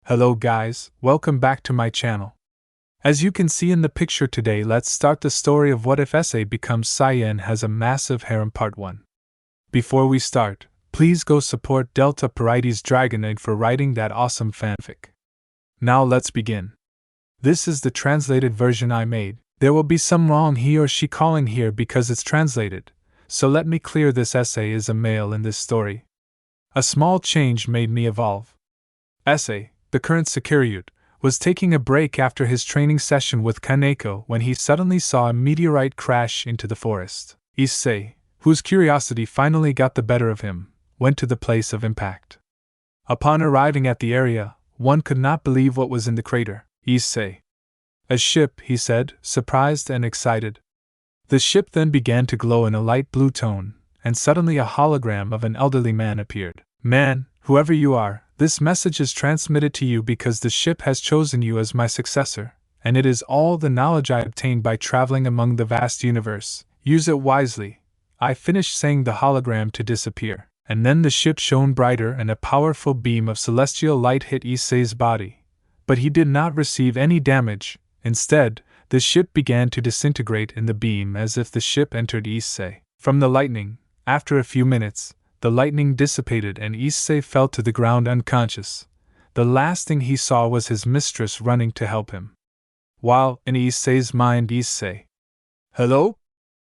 Hello guys, welcome back to my channel. As you can see in the picture today, let's start the story of what if Issei becomes Saiyan has a massive harem part 1. Before we start, please go support DeltaPyrusDragonoid for writing that awesome fanfic. Now let's begin. This is the translated version I made. There will be some wrong he or she calling here because it's translated, so let me clear this. Issei is a male in this story. A small change made me evolve. Issei, the current Sekiryuutei, was taking a break after his training session with Kaneko when he suddenly saw a meteorite crash into the forest. Issei, whose curiosity finally got the better of him, went to the place of impact. Upon arriving at the area, one could not believe what was in the crater. Issei. A ship, he said, surprised and excited. The ship then began to glow in a light blue tone, and suddenly a hologram of an elderly man appeared. Man, whoever you are, this message is transmitted to you because the ship has chosen you as my successor, and it is all the knowledge I obtained by traveling among the vast universe. Use it wisely. I finished saying the hologram to disappear, and then the ship shone brighter and a powerful beam of celestial light hit Issei's body. But he did not receive any damage. Instead, the ship began to disintegrate in the beam as if the ship entered Issei. From the lightning, after a few minutes, the lightning dissipated and Issei fell to the ground unconscious. The last thing he saw was his mistress running to help him. While, in Issei's mind, Issei. Hello?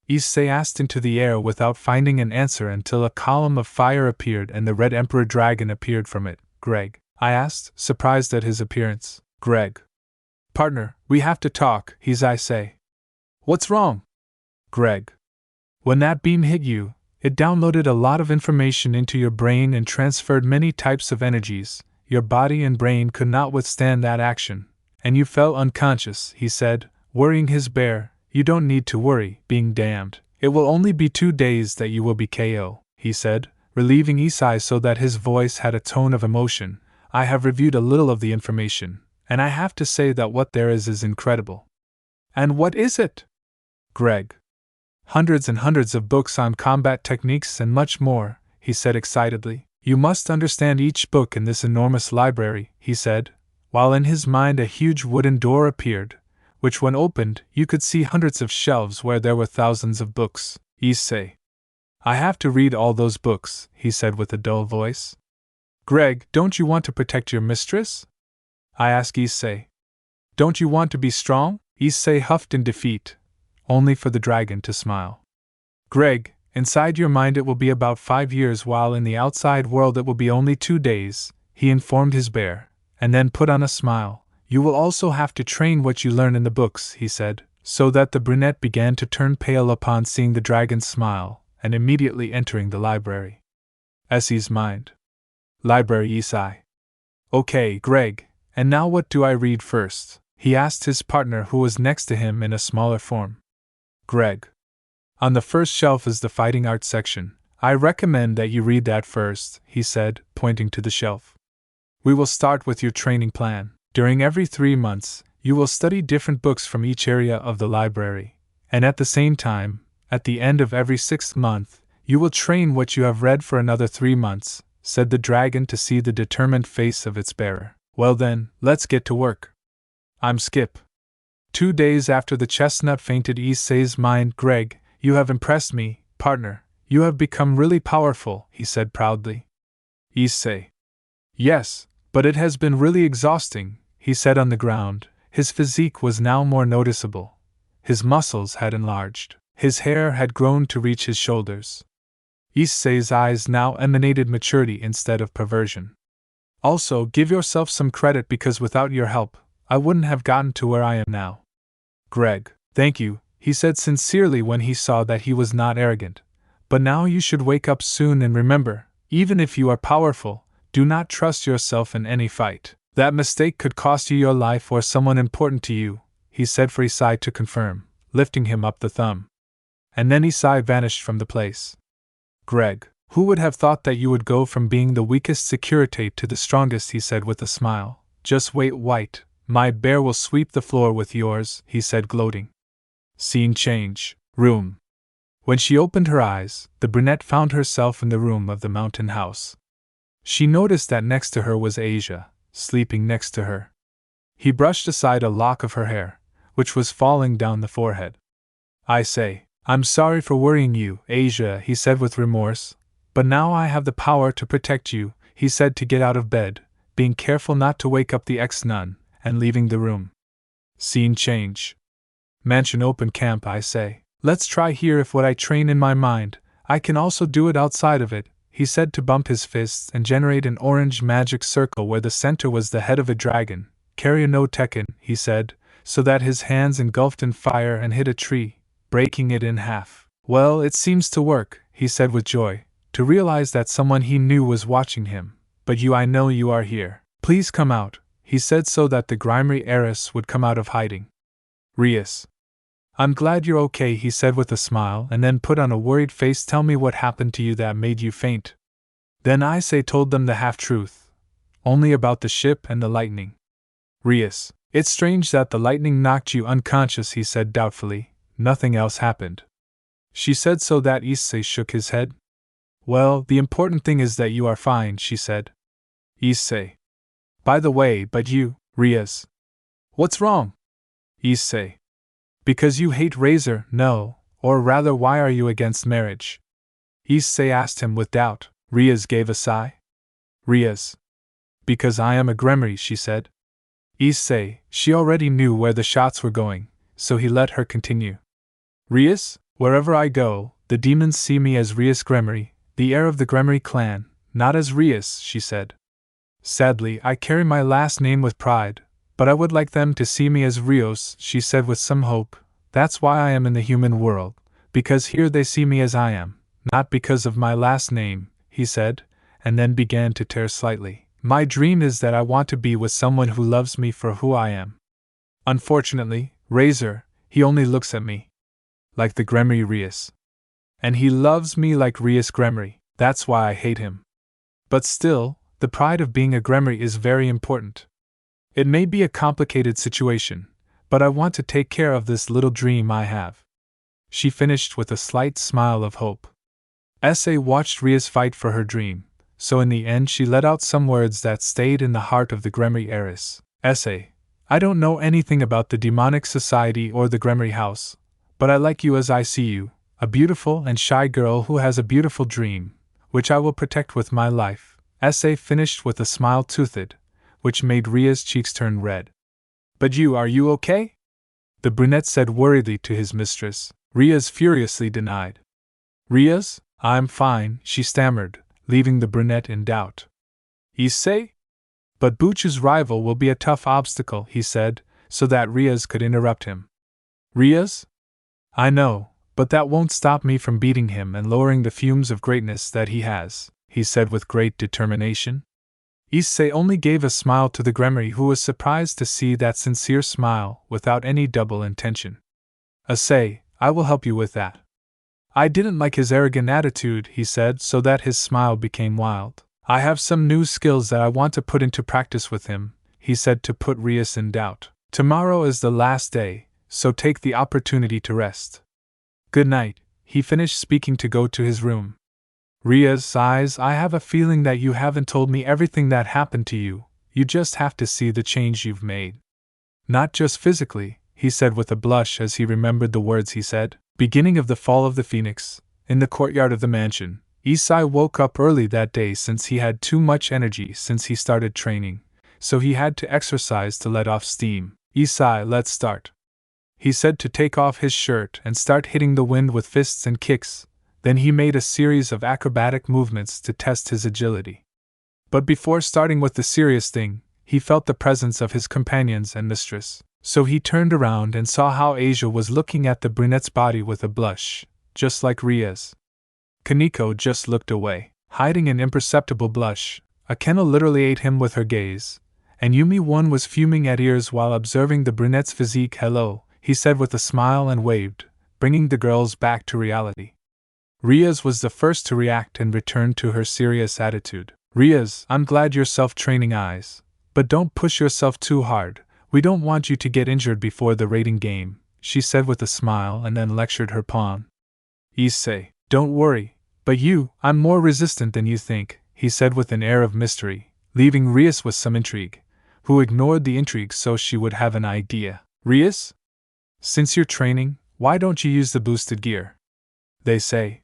Issei asked into the air without finding an answer until a column of fire appeared and the Red Emperor Dragon appeared from it. Greg? I asked, surprised at his appearance. Greg. Partner, we have to talk, Issei. What's wrong? Greg. When that beam hit you, it downloaded a lot of information into your brain and transferred many types of energies. Your body and brain could not withstand that action, and you fell unconscious, he said, worrying his bear. You don't need to worry, being damned. It will only be 2 days that you will be KO, he said, relieving Issei so that his voice had a tone of emotion. I have reviewed a little of the information, and I have to say that what there is incredible. And what is it? Greg. Hundreds and hundreds of books on combat techniques and much more, he said excitedly. You must understand each book in this enormous library, he said, while in his mind a huge wooden door appeared, which when opened you could see hundreds of shelves where there were thousands of books. Issei. I have to read all those books, he said with a dull voice. Greg, don't you want to protect your mistress? I asked Issei. Don't you want to be strong? Issei huffed in defeat, only for the dragon to smile. Greg, inside your mind it will be about 5 years while in the outside world it will be only 2 days, he informed his bear, and then put on a smile. You will also have to train what you learn in the books, he said, so that the brunette began to turn pale upon seeing the dragon's smile, and immediately entering the library. Issei's mind. Library Issei. Okay, Greg, and now what do I read first? He asked his partner who was next to him in a smaller form. Greg. On the first shelf is the fighting arts section. I recommend that you read that first, he said, pointing to the shelf. We will start with your training plan. During every 3 months, you will study different books from each area of the library, and at the same time, at the end of every 6th month, you will train what you have read for another 3 months, said the dragon to see the determined face of its bearer. Well then, let's get to work. I'm Skip. 2 days after the chestnut fainted Issei's mind. Greg, you have impressed me, partner. You have become really powerful, he said proudly. Issei. Yes, but it has been really exhausting, he said on the ground. His physique was now more noticeable. His muscles had enlarged. His hair had grown to reach his shoulders. Issei's eyes now emanated maturity instead of perversion. Also, give yourself some credit because without your help, I wouldn't have gotten to where I am now. Greg, thank you, he said sincerely when he saw that he was not arrogant. But now you should wake up soon and remember, even if you are powerful, do not trust yourself in any fight. That mistake could cost you your life or someone important to you, he said for Issei to confirm, lifting him up the thumb. And then Issei vanished from the place. Greg, who would have thought that you would go from being the weakest Sekiryuutei to the strongest, he said with a smile. Just wait, White. My bear will sweep the floor with yours, he said gloating. Scene change. Room. When she opened her eyes, the brunette found herself in the room of the mountain house. She noticed that next to her was Asia, sleeping next to her. He brushed aside a lock of her hair, which was falling down the forehead. I say, I'm sorry for worrying you, Asia, he said with remorse, but now I have the power to protect you, he said to get out of bed, being careful not to wake up the ex-nun, and leaving the room. Scene change. Mansion open camp. I say, let's try here if what I train in my mind, I can also do it outside of it, he said to bump his fists and generate an orange magic circle where the center was the head of a dragon. Carry no Tekken, he said, so that his hands engulfed in fire and hit a tree, breaking it in half. Well, it seems to work, he said with joy, to realize that someone he knew was watching him. But I know you are here. Please come out, he said so that the grimy heiress would come out of hiding. Rias. I'm glad you're okay, he said with a smile, and then put on a worried face. Tell me what happened to you that made you faint. Then Issei told them the half-truth. Only about the ship and the lightning. Rias. It's strange that the lightning knocked you unconscious, he said doubtfully. Nothing else happened. She said so that Issei shook his head. Well, the important thing is that you are fine, she said. Issei. By the way, but you, Rias. What's wrong? Issei. Because you hate Razor, no, or rather why are you against marriage? Issei asked him with doubt. Rias gave a sigh. Rias. Because I am a gremlin, she said. Issei, she already knew where the shots were going, so he let her continue. Rias, wherever I go, the demons see me as Rias Gremry, the heir of the Gremry clan, not as Rias, she said. Sadly, I carry my last name with pride, but I would like them to see me as Rios, she said with some hope. That's why I am in the human world, because here they see me as I am, not because of my last name, he said, and then began to tear slightly. My dream is that I want to be with someone who loves me for who I am. Unfortunately, Razor, he only looks at me like the Gremry Rias. And he loves me like Rias Gremry, that's why I hate him. But still, the pride of being a Gremry is very important. It may be a complicated situation, but I want to take care of this little dream I have. She finished with a slight smile of hope. Issei watched Rias fight for her dream, so in the end she let out some words that stayed in the heart of the Gremry heiress. Issei, I don't know anything about the demonic society or the Gremry house, but I like you as I see you, a beautiful and shy girl who has a beautiful dream, which I will protect with my life. Issei finished with a smile toothed, which made Ria's cheeks turn red. But are you okay? The brunette said worriedly to his mistress. Rias furiously denied. Rias, I'm fine, she stammered, leaving the brunette in doubt. Issei? But Buchu's rival will be a tough obstacle, he said, so that Rias could interrupt him. Rias? I know, but that won't stop me from beating him and lowering the fumes of greatness that he has, he said with great determination. Issei only gave a smile to the Gremry, who was surprised to see that sincere smile without any double intention. Issei, I will help you with that. I didn't like his arrogant attitude, he said, so that his smile became wild. I have some new skills that I want to put into practice with him, he said to put Rias in doubt. Tomorrow is the last day, so take the opportunity to rest. Good night, he finished speaking to go to his room. Rias sighs, I have a feeling that you haven't told me everything that happened to you, you just have to see the change you've made. Not just physically, he said with a blush as he remembered the words he said. Beginning of the fall of the phoenix, in the courtyard of the mansion, Issei woke up early that day since he had too much energy since he started training, so he had to exercise to let off steam. Issei, let's start. He said to take off his shirt and start hitting the wind with fists and kicks, then he made a series of acrobatic movements to test his agility. But before starting with the serious thing, he felt the presence of his companions and mistress, so he turned around and saw how Asia was looking at the brunette's body with a blush, just like Rias. Kaneko just looked away, hiding an imperceptible blush. Akena literally ate him with her gaze, and Yumi-1 was fuming at ears while observing the brunette's physique. Hello, he said with a smile and waved, bringing the girls back to reality. Rias was the first to react and return to her serious attitude. Rias, I'm glad you're self-training eyes, but don't push yourself too hard, we don't want you to get injured before the rating game, she said with a smile and then lectured her pawn. Issei, don't worry, but I'm more resistant than you think, he said with an air of mystery, leaving Rias with some intrigue. who ignored the intrigue so she would have an idea. Rias? Since you're training, why don't you use the boosted gear? They say.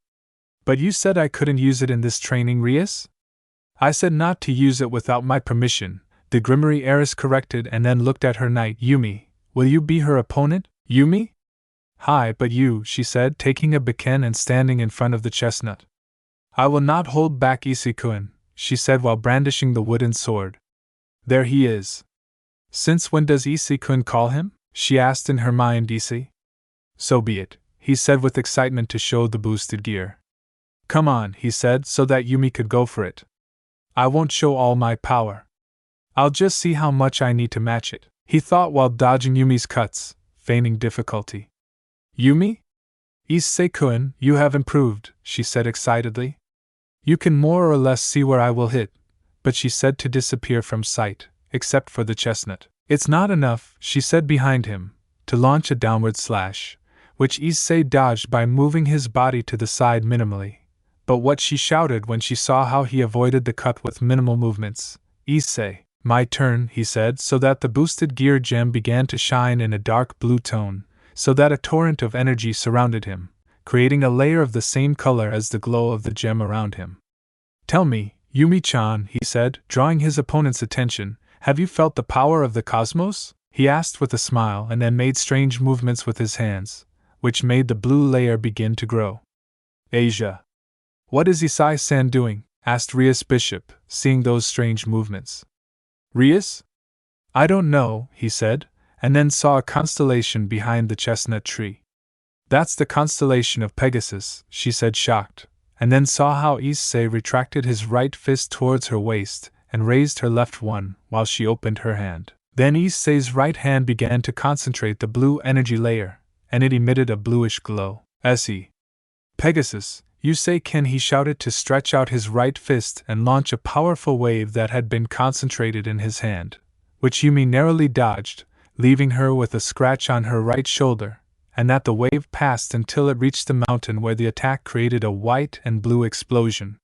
But you said I couldn't use it in this training, Rias? I said not to use it without my permission, the Grimoire heiress corrected and then looked at her knight. Yumi, will you be her opponent? Yumi? Hi, but you, she said, taking a beken and standing in front of the chestnut. I will not hold back Issei-kun, she said while brandishing the wooden sword. There he is. Since when does Issei-kun call him? She asked in her mind. Issei? So be it, he said with excitement to show the boosted gear. Come on, he said so that Yumi could go for it. I won't show all my power. I'll just see how much I need to match it, he thought while dodging Yumi's cuts, feigning difficulty. Yumi? Issei-kun, you have improved, she said excitedly. You can more or less see where I will hit, but she said to disappear from sight, except for the chestnut. It's not enough, she said behind him, to launch a downward slash, which Issei dodged by moving his body to the side minimally. But what she shouted when she saw how he avoided the cut with minimal movements. Issei, my turn, he said so that the boosted gear gem began to shine in a dark blue tone, so that a torrent of energy surrounded him, creating a layer of the same color as the glow of the gem around him. Tell me, Yumi-chan, he said, drawing his opponent's attention, have you felt the power of the cosmos? He asked with a smile and then made strange movements with his hands, which made the blue layer begin to grow. Asia. What is Issei-san doing? Asked Rias Bishop, seeing those strange movements. Rias? I don't know, he said, and then saw a constellation behind the chestnut tree. That's the constellation of Pegasus, she said shocked, and then saw how Issei retracted his right fist towards her waist and raised her left one while she opened her hand. Then Issei's right hand began to concentrate the blue energy layer, and it emitted a bluish glow. Se. Pegasus, you say, can he shouted to stretch out his right fist and launch a powerful wave that had been concentrated in his hand, which Yumi narrowly dodged, leaving her with a scratch on her right shoulder, and that the wave passed until it reached the mountain where the attack created a white and blue explosion.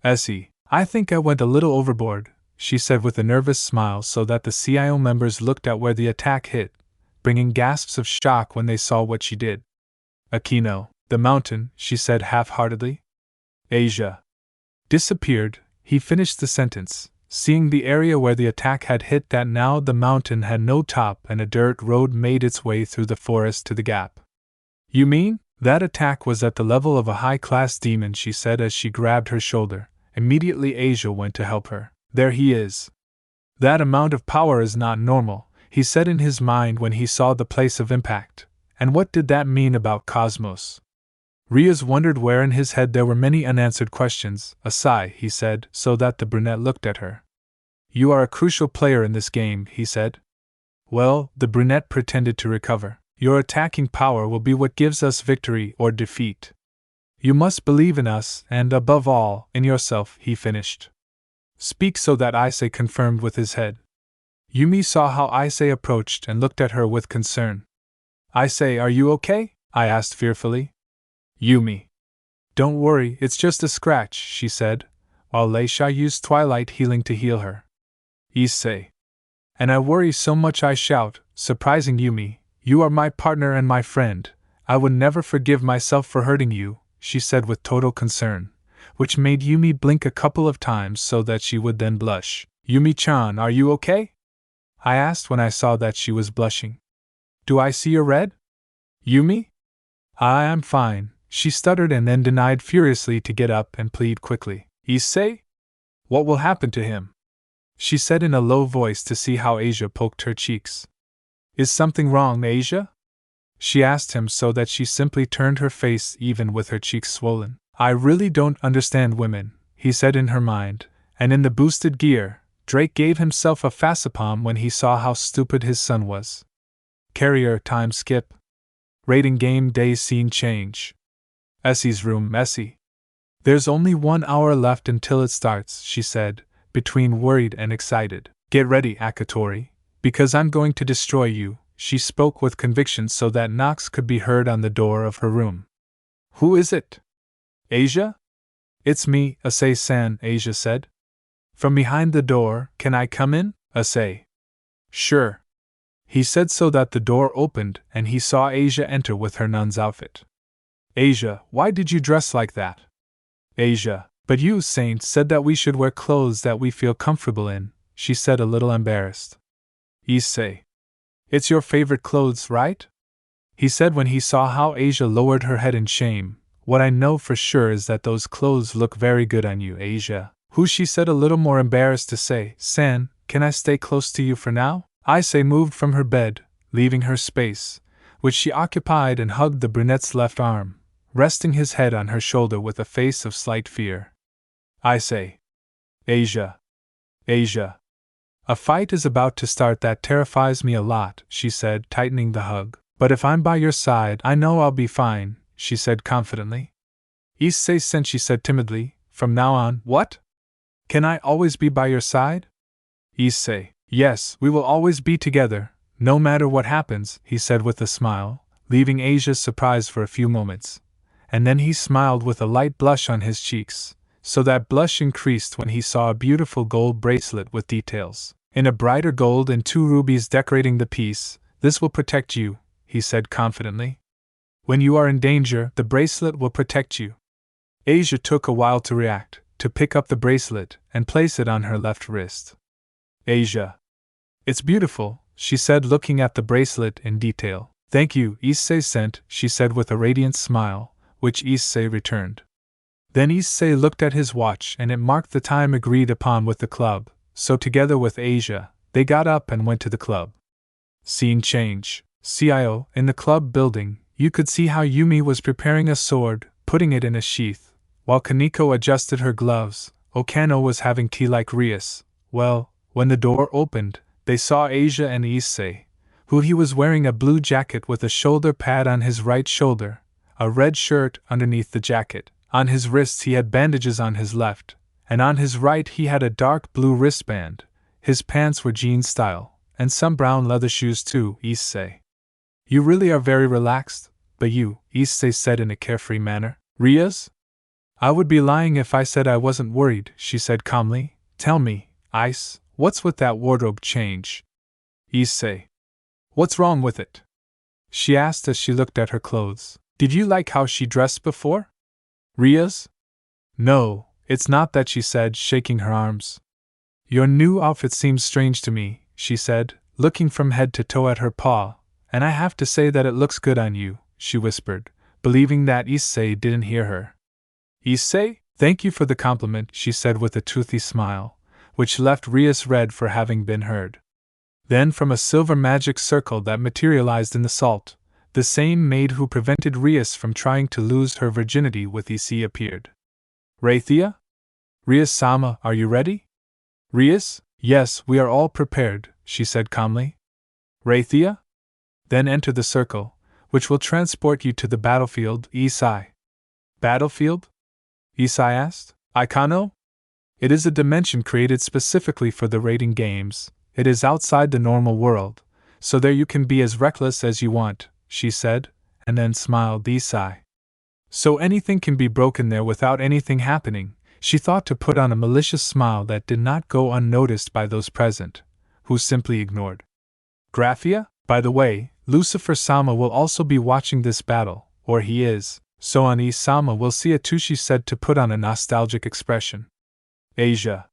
Se. I think I went a little overboard, she said with a nervous smile so that the CIO members looked at where the attack hit, bringing gasps of shock when they saw what she did. Akino. The mountain, she said half-heartedly. Asia. Disappeared, he finished the sentence, seeing the area where the attack had hit that now the mountain had no top and a dirt road made its way through the forest to the gap. You mean? That attack was at the level of a high-class demon, she said as she grabbed her shoulder. Immediately Asia went to help her. There he is. That amount of power is not normal, he said in his mind when he saw the place of impact. And what did that mean about Cosmos? Rias wondered where in his head there were many unanswered questions. A sigh, he said, so that the brunette looked at her. You are a crucial player in this game, he said. Well, the brunette pretended to recover. Your attacking power will be what gives us victory or defeat. You must believe in us, and above all, in yourself, he finished. Speak, so that Issei confirmed with his head. Yumi saw how Issei approached and looked at her with concern. Issei, are you okay? I asked fearfully. Yumi. Don't worry, it's just a scratch, she said, while Leisha used twilight healing to heal her. Issei. And I worry so much I shout, surprising Yumi. You are my partner and my friend. I would never forgive myself for hurting you, she said with total concern, which made Yumi blink a couple of times so that she would then blush. Yumi-chan, are you okay? I asked when I saw that she was blushing. Do I see a red? Yumi? I am fine, she stuttered and then denied furiously to get up and plead quickly. Issei? What will happen to him? She said in a low voice to see how Asia poked her cheeks. Is something wrong, Asia? She asked him so that she simply turned her face even with her cheeks swollen. I really don't understand women, he said in her mind, and in the boosted gear, Drake gave himself a facepalm when he saw how stupid his son was. Carrier time skip. Rating game day scene change. Essie's room. Essie. There's only 1 hour left until it starts, she said, between worried and excited. Get ready, Akatori, because I'm going to destroy you, she spoke with conviction so that knocks could be heard on the door of her room. Who is it? Asia? It's me, Issei-san, Asia said. From behind the door, can I come in? Issei. Sure. He said so that the door opened and he saw Asia enter with her nun's outfit. Asia, why did you dress like that? Asia, but you, Saint, said that we should wear clothes that we feel comfortable in, she said, a little embarrassed. Issei. It's your favorite clothes, right? He said when he saw how Asia lowered her head in shame. What I know for sure is that those clothes look very good on you, Asia. Who, she said, a little more embarrassed to say. San, can I stay close to you for now? Issei moved from her bed, leaving her space, which she occupied, and hugged the brunette's left arm, resting his head on her shoulder with a face of slight fear. Issei. Asia. Asia. A fight is about to start that terrifies me a lot, she said, tightening the hug. But if I'm by your side, I know I'll be fine, she said confidently. Issei-sen, she said timidly, from now on, what? Can I always be by your side? Issei. Yes, we will always be together, no matter what happens, he said with a smile, leaving Asia surprised for a few moments. And then he smiled with a light blush on his cheeks, so that blush increased when he saw a beautiful gold bracelet with details in a brighter gold and 2 rubies decorating the piece. This will protect you, he said confidently. When you are in danger, the bracelet will protect you. Asia took a while to react, to pick up the bracelet and place it on her left wrist. Asia. It's beautiful, she said, looking at the bracelet in detail. Thank you, Issei-sen, she said with a radiant smile, which Issei returned. Then Issei looked at his watch and it marked the time agreed upon with the club, so together with Asia, they got up and went to the club. Scene change. CIO, in the club building, you could see how Yumi was preparing a sword, putting it in a sheath, while Kaneko adjusted her gloves. Okano was having tea like Rias. Well, when the door opened, they saw Asia and Issei, who he was wearing a blue jacket with a shoulder pad on his right shoulder, a red shirt underneath the jacket. On his wrists he had bandages on his left, and on his right he had a dark blue wristband. His pants were jean style, and some brown leather shoes too. Issei. You really are very relaxed, but you, Issei said in a carefree manner. Rias? I would be lying if I said I wasn't worried, she said calmly. Tell me, Ice, what's with that wardrobe change? Issei. What's wrong with it? She asked as she looked at her clothes. Did you like how she dressed before? Rias? No, it's not that, she said, shaking her arms. Your new outfit seems strange to me, she said, looking from head to toe at her paw, and I have to say that it looks good on you, she whispered, believing that Issei didn't hear her. Issei, thank you for the compliment, she said with a toothy smile, which left Rias red for having been heard. Then from a silver magic circle that materialized in the salt, the same maid who prevented Rias from trying to lose her virginity with Issei appeared. Raithia? Rias-sama, are you ready? Rias? Yes, we are all prepared, she said calmly. Raithia? Then enter the circle, which will transport you to the battlefield. Issei. Battlefield? Issei asked. Ikano? It is a dimension created specifically for the raiding games. It is outside the normal world, so there you can be as reckless as you want, she said, and then smiled. Issei. So anything can be broken there without anything happening, she thought, to put on a malicious smile that did not go unnoticed by those present, who simply ignored. Graphia? By the way, Lucifer-sama will also be watching this battle, or he is, so Ani-sama will see it too, she said, to put on a nostalgic expression. Asia.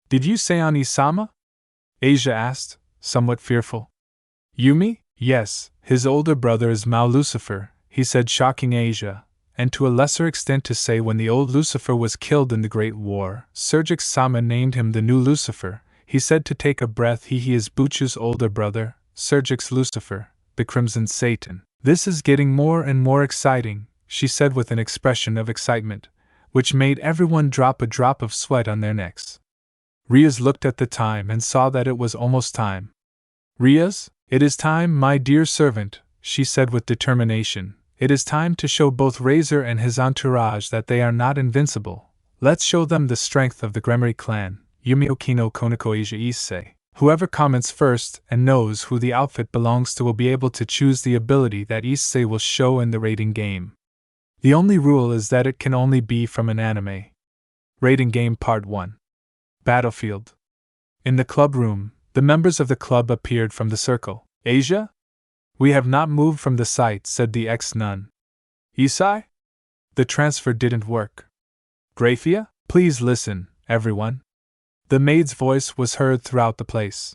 Did you say Ani-sama? Asia asked, somewhat fearful. Yumi? Yes, his older brother is Mao Lucifer, he said, shocking Asia, and to a lesser extent to say when the old Lucifer was killed in the Great War, Sergix-sama named him the new Lucifer. He said to take a breath. He is Buchu's older brother, Sergix Lucifer, the Crimson Satan. This is getting more and more exciting, she said with an expression of excitement, which made everyone drop a drop of sweat on their necks. Rias looked at the time and saw that it was almost time. Rias, it is time, my dear servant, she said with determination. It is time to show both Razor and his entourage that they are not invincible. Let's show them the strength of the Gremory clan. Yumi Okino Koneko Asia Issei. Whoever comments first and knows who the outfit belongs to will be able to choose the ability that Issei will show in the raiding game. The only rule is that it can only be from an anime. Raiding Game Part 1. Battlefield. In the club room, The members of the club appeared from the circle. Asia? We have not moved from the site, said the ex-nun. Issei? The transfer didn't work. Graphia? Please listen, everyone. The maid's voice was heard throughout the place.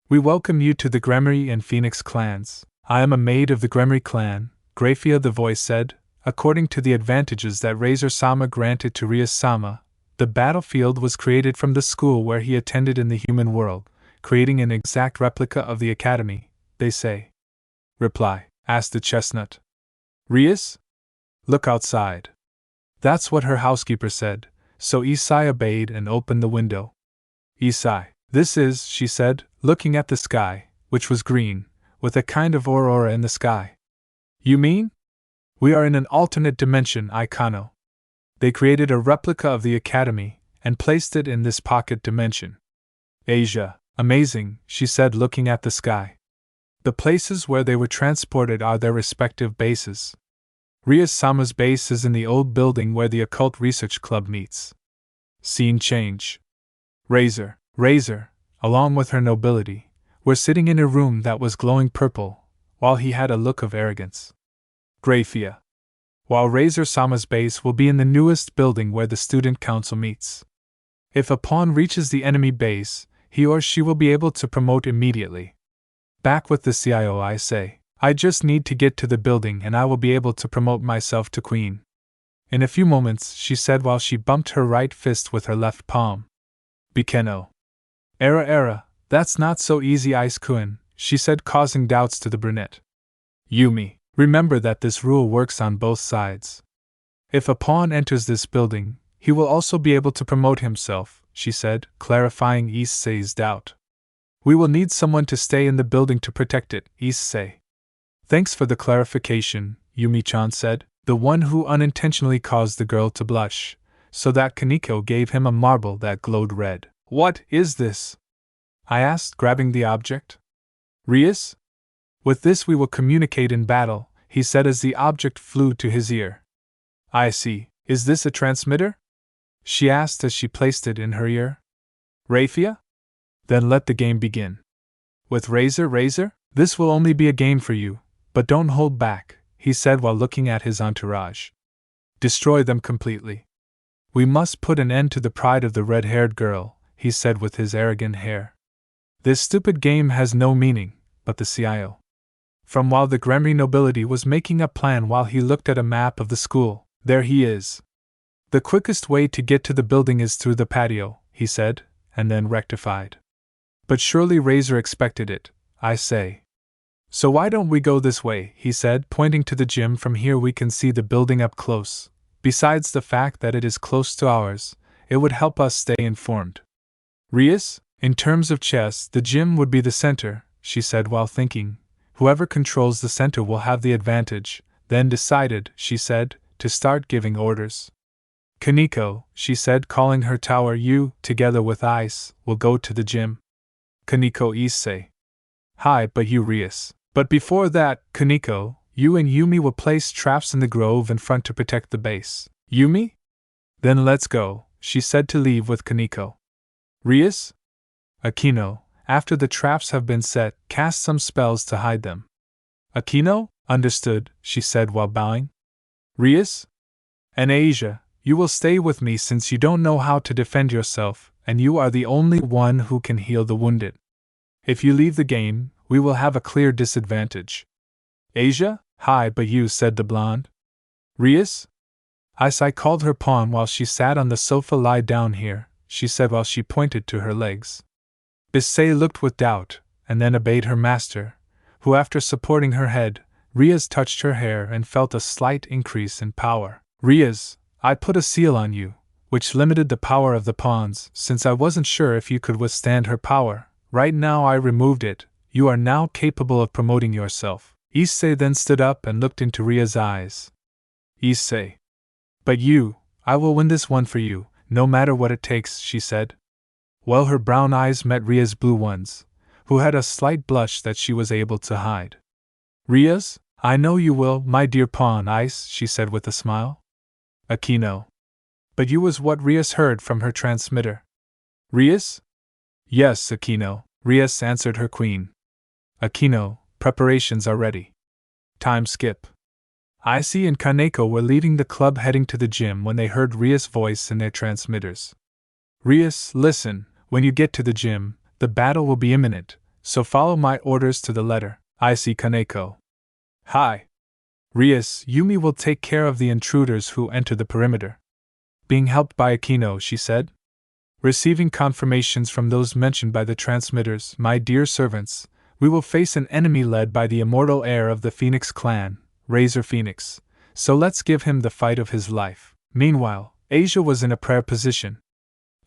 We welcome you to the Gremory and Phoenix clans. I am a maid of the Gremory clan, Graphia, the voice said. According to the advantages that Razor-sama granted to Rias-sama, the battlefield was created from the school where he attended in the human world, creating an exact replica of the academy, they say. Reply, asked the chestnut. Rias? Look outside. That's what her housekeeper said, so Issei obeyed and opened the window. Issei, this is, she said, looking at the sky, which was green, with a kind of aurora in the sky. You mean? We are in an alternate dimension, Ikano. They created a replica of the academy, and placed it in this pocket dimension. Asia, amazing, she said, looking at the sky. The places where they were transported are their respective bases. Rias-sama's base is in the old building where the Occult Research Club meets. Scene change. Razor, along with her nobility, were sitting in a room that was glowing purple, while he had a look of arrogance. Graphia. While Razor-sama's base will be in the newest building where the student council meets. If a pawn reaches the enemy base, he or she will be able to promote immediately. Back with the CIO, I say. I just need to get to the building and I will be able to promote myself to queen. In a few moments, she said while she bumped her right fist with her left palm. Bikeno. Era, that's not so easy, Ice-kun, she said, causing doubts to the brunette. Yumi, remember that this rule works on both sides. If a pawn enters this building, he will also be able to promote himself, she said, clarifying Issei's doubt. We will need someone to stay in the building to protect it, Issei. Thanks for the clarification, Yumi-chan said, the one who unintentionally caused the girl to blush, so that Kaneko gave him a marble that glowed red. What is this? I asked, grabbing the object. Rias? With this we will communicate in battle, he said as the object flew to his ear. I see. Is this a transmitter? She asked as she placed it in her ear. Graphia? Then let the game begin. With Razor, this will only be a game for you. But don't hold back, he said while looking at his entourage. Destroy them completely. We must put an end to the pride of the red-haired girl, he said with his arrogant air. This stupid game has no meaning, but the CIO. From while the Gremory nobility was making a plan while he looked at a map of the school, there he is. The quickest way to get to the building is through the patio, he said, and then rectified. But surely Razor expected it, I say. So why don't we go this way, he said, pointing to the gym. From here we can see the building up close. Besides the fact that it is close to ours, it would help us stay informed. Rias, in terms of chess, the gym would be the center, she said while thinking. Whoever controls the center will have the advantage, then decided, she said, to start giving orders. Kaneko, she said, calling her tower, you, together with Ice, will go to the gym. Kaneko Issei. Hi, but you Rias. But before that, Kaneko, you and Yumi will place traps in the grove in front to protect the base. Yumi? Then let's go, she said to leave with Kaneko. Rias? Akino, after the traps have been set, cast some spells to hide them. Akino? Understood, she said while bowing. Rias? And Asia, you will stay with me since you don't know how to defend yourself, and you are the only one who can heal the wounded. If you leave the game, we will have a clear disadvantage. Asia? Hi, but you, said the blonde. Rias? I called her pawn while she sat on the sofa. Lie down here, she said while she pointed to her legs. Issei looked with doubt, and then obeyed her master, who after supporting her head, Rias touched her hair and felt a slight increase in power. Rias, I put a seal on you, which limited the power of the pawns, since I wasn't sure if you could withstand her power. Right now I removed it. You are now capable of promoting yourself. Issei then stood up and looked into Ria's eyes. Issei. But you, I will win this one for you, no matter what it takes, she said. Well, her brown eyes met Ria's blue ones, who had a slight blush that she was able to hide. Rias, I know you will, my dear pawn Ice, she said with a smile. Akino. But you was what Rias heard from her transmitter. Rias? Yes, Akino, Rias answered her queen. Akino, preparations are ready. Time skip. Issei and Kaneko were leaving the club heading to the gym when they heard Rias' voice in their transmitters. Rias, listen, when you get to the gym, the battle will be imminent, so follow my orders to the letter. Issei Kaneko. Hi. Rias, Yumi will take care of the intruders who enter the perimeter. Being helped by Akino, she said. Receiving confirmations from those mentioned by the transmitters, my dear servants, we will face an enemy led by the immortal heir of the Phoenix clan, Razor Phoenix, so let's give him the fight of his life. Meanwhile, Asia was in a prayer position.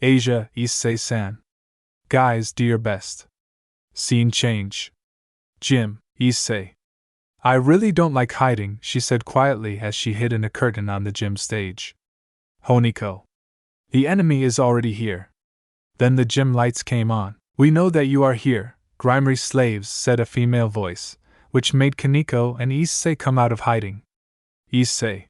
Asia, Issei-san. Guys, do your best. Scene change. Gym, Issei. I really don't like hiding, she said quietly as she hid in a curtain on the gym stage. Honiko. The enemy is already here. Then the gym lights came on. We know that you are here, grimy slaves, said a female voice, which made Kaneko and Issei come out of hiding. Issei.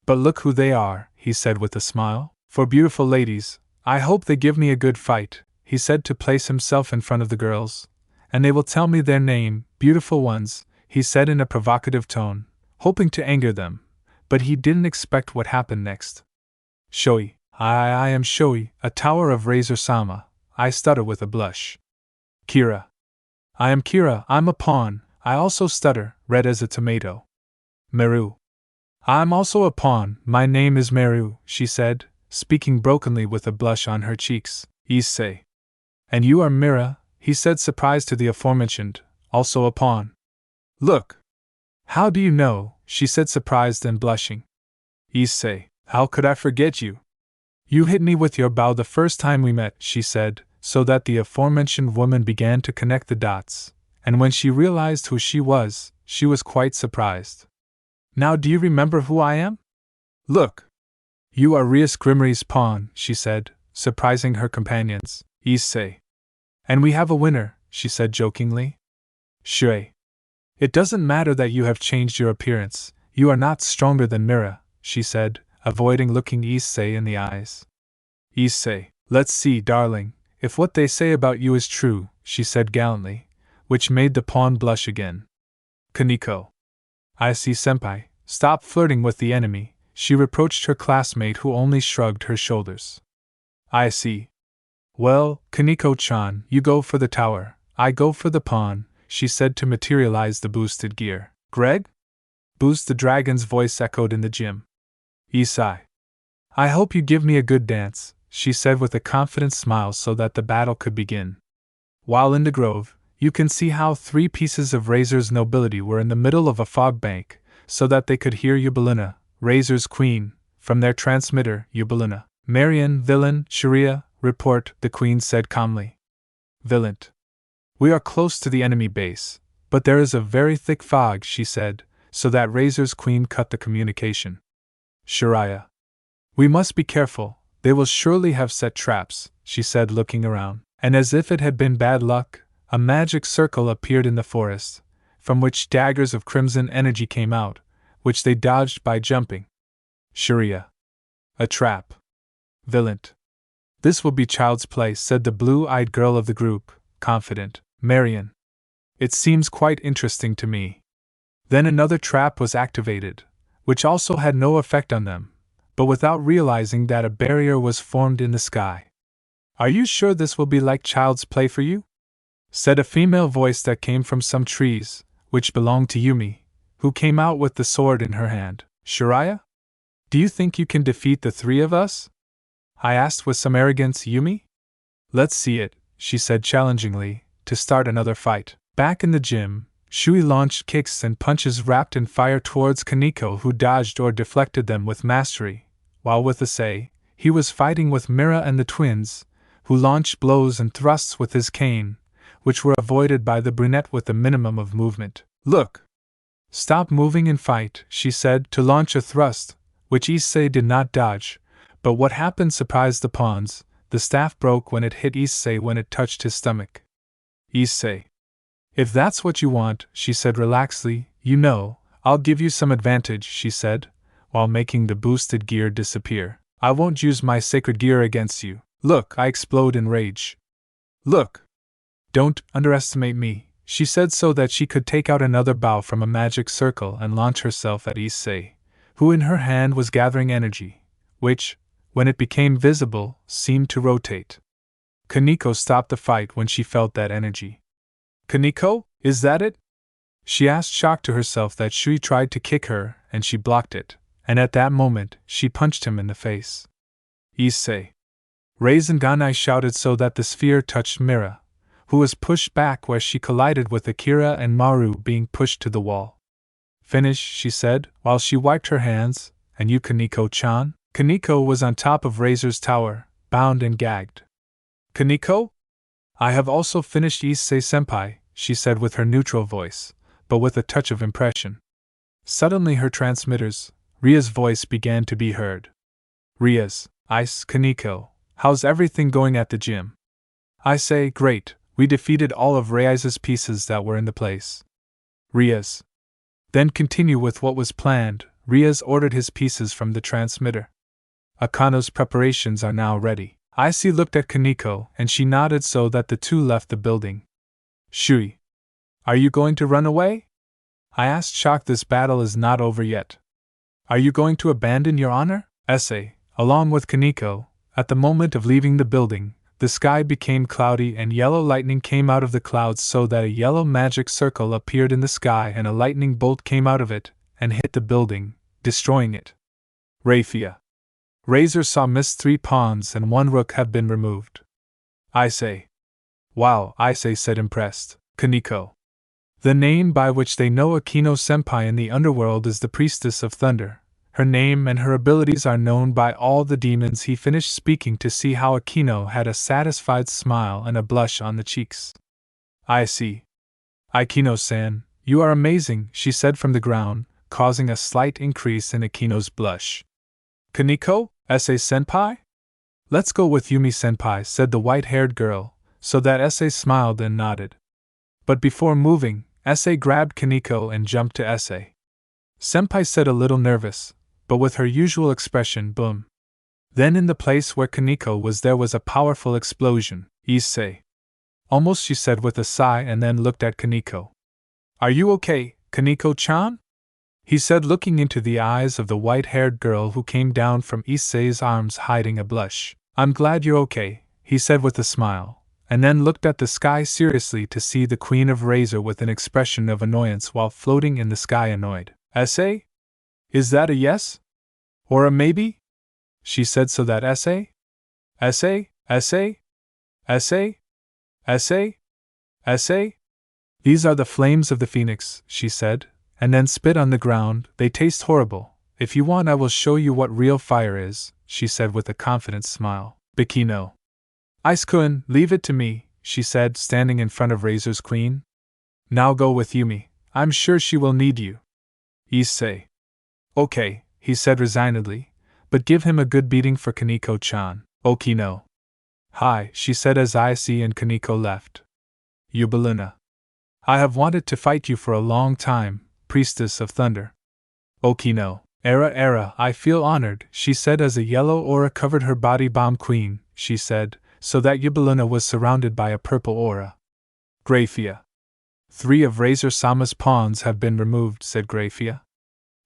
But look who they are, he said with a smile. For beautiful ladies, I hope they give me a good fight, he said to place himself in front of the girls. And they will tell me their name, beautiful ones, he said in a provocative tone, hoping to anger them, but he didn't expect what happened next. Shoi. I am Shoi, a tower of Razor-sama, I stutter with a blush. Kira. I am Kira, I'm a pawn, I also stutter, red as a tomato. Meru. I'm also a pawn, my name is Meru, she said, speaking brokenly with a blush on her cheeks. Issei. And you are Mira, he said, surprised to the aforementioned, also a pawn. Look. How do you know, she said, surprised and blushing. Issei. How could I forget you? You hit me with your bow the first time we met, she said, so that the aforementioned woman began to connect the dots, and when she realized who she was quite surprised. Now do you remember who I am? Look. You are Rias Grimmery's pawn, she said, surprising her companions. Issei. And we have a winner, she said jokingly. Shui. It doesn't matter that you have changed your appearance, you are not stronger than Mira, she said, avoiding looking Issei in the eyes. Issei. Let's see, darling, if what they say about you is true, she said gallantly, which made the pawn blush again. Kaneko. Issei-senpai, stop flirting with the enemy, she reproached her classmate who only shrugged her shoulders. Issei. Well, Kaneko-chan, you go for the tower, I go for the pawn, she said to materialize the boosted gear. Greg? Boost the dragon's voice echoed in the gym. Issei. I hope you give me a good dance, she said with a confident smile so that the battle could begin. While in the grove, you can see how 3 pieces of Razor's nobility were in the middle of a fog bank, so that they could hear Eubelina, Razor's queen, from their transmitter. Eubelina. Marian, villain, Sharia, report, the queen said calmly. Villain. We are close to the enemy base, but there is a very thick fog, she said, so that Razor's queen cut the communication. Shariah. We must be careful, they will surely have set traps, she said looking around, and as if it had been bad luck, a magic circle appeared in the forest, from which daggers of crimson energy came out, which they dodged by jumping. Sharia. A trap. Villain. This will be child's play, said the blue-eyed girl of the group, confident. Marian. It seems quite interesting to me. Then another trap was activated, which also had no effect on them, but without realizing that a barrier was formed in the sky. Are you sure this will be like child's play for you? Said a female voice that came from some trees, which belonged to Yumi, who came out with the sword in her hand. Shariah? Do you think you can defeat the 3 of us? I asked with some arrogance. Yumi? Let's see it, she said challengingly, to start another fight. Back in the gym, Shui launched kicks and punches wrapped in fire towards Kaneko, who dodged or deflected them with mastery, while with Issei, he was fighting with Mira and the twins, who launched blows and thrusts with his cane, which were avoided by the brunette with the minimum of movement. Look! Stop moving and fight, she said, to launch a thrust, which Issei did not dodge, but what happened surprised the pawns. The staff broke when it hit Issei when it touched his stomach. Issei. If that's what you want, she said relaxedly, you know, I'll give you some advantage, she said, while making the boosted gear disappear. I won't use my sacred gear against you. Look, I explode in rage. Look! Don't underestimate me, she said so that she could take out another bow from a magic circle and launch herself at Issei, who in her hand was gathering energy, which, when it became visible, seemed to rotate. Kaneko stopped the fight when she felt that energy. Kaneko, is that it? She asked, shocked to herself that Shui tried to kick her, and she blocked it, and at that moment, she punched him in the face. Issei. Rasenganai shouted so that the sphere touched Mira, who was pushed back where she collided with Akira and Maru being pushed to the wall. Finish, she said, while she wiped her hands, and you Kaneko-chan? Kaneko was on top of Razor's tower, bound and gagged. Kaneko? I have also finished Issei-senpai, she said with her neutral voice, but with a touch of impression. Suddenly her transmitters, Ria's voice began to be heard. Rias, Ice, Kaneko, how's everything going at the gym? I say, great, we defeated all of Rias's pieces that were in the place. Rias. Then continue with what was planned. Rias ordered his pieces from the transmitter. Akano's preparations are now ready. Ice looked at Kaneko and she nodded so that the two left the building. Shui. Are you going to run away? I asked, shocked. This battle is not over yet. Are you going to abandon your honor? Issei, along with Kaneko, at the moment of leaving the building, the sky became cloudy and yellow lightning came out of the clouds so that a yellow magic circle appeared in the sky and a lightning bolt came out of it and hit the building, destroying it. Raphia. Razor saw missed 3 pawns and 1 rook have been removed. Issei. Wow, Issei said impressed. Kaneko. The name by which they know Akino-senpai in the underworld is the Priestess of Thunder. Her name and her abilities are known by all the demons. He finished speaking to see how Akino had a satisfied smile and a blush on the cheeks. I see. Akino-san, you are amazing, she said from the ground, causing a slight increase in Akino's blush. Kaneko, Issei-senpai? Let's go with Yumi-senpai, said the white-haired girl, so that Issei smiled and nodded. But before moving, Issei grabbed Kaneko and jumped to Issei. Senpai said, a little nervous, but with her usual expression, boom. Then in the place where Kaneko was there was a powerful explosion. Issei. Almost, she said with a sigh and then looked at Kaneko. Are you okay, Kaneko-chan? He said, looking into the eyes of the white-haired girl who came down from Issei's arms hiding a blush. I'm glad you're okay, he said with a smile, and then looked at the sky seriously to see the Queen of Razor with an expression of annoyance while floating in the sky, annoyed. Issei? Is that a yes? Or a maybe? She said so that Issei? Issei? Issei? Issei? Issei? Issei? These are the flames of the phoenix, she said, and then spit on the ground. They taste horrible. If you want I will show you what real fire is, she said with a confident smile. Bikino. Ice-kun, leave it to me, she said, standing in front of Razor's queen. Now go with Yumi. I'm sure she will need you. Issei. Okay, he said resignedly, but give him a good beating for Kaneko-chan. Okino. Hi, she said as Issei and Kaneko left. Yubaluna. I have wanted to fight you for a long time, Priestess of Thunder. Okino. Era, I feel honored, she said as a yellow aura covered her body. Bomb queen, she said, so that Yubaluna was surrounded by a purple aura. Graphia. 3 of Razor-sama's pawns have been removed, said Graphia.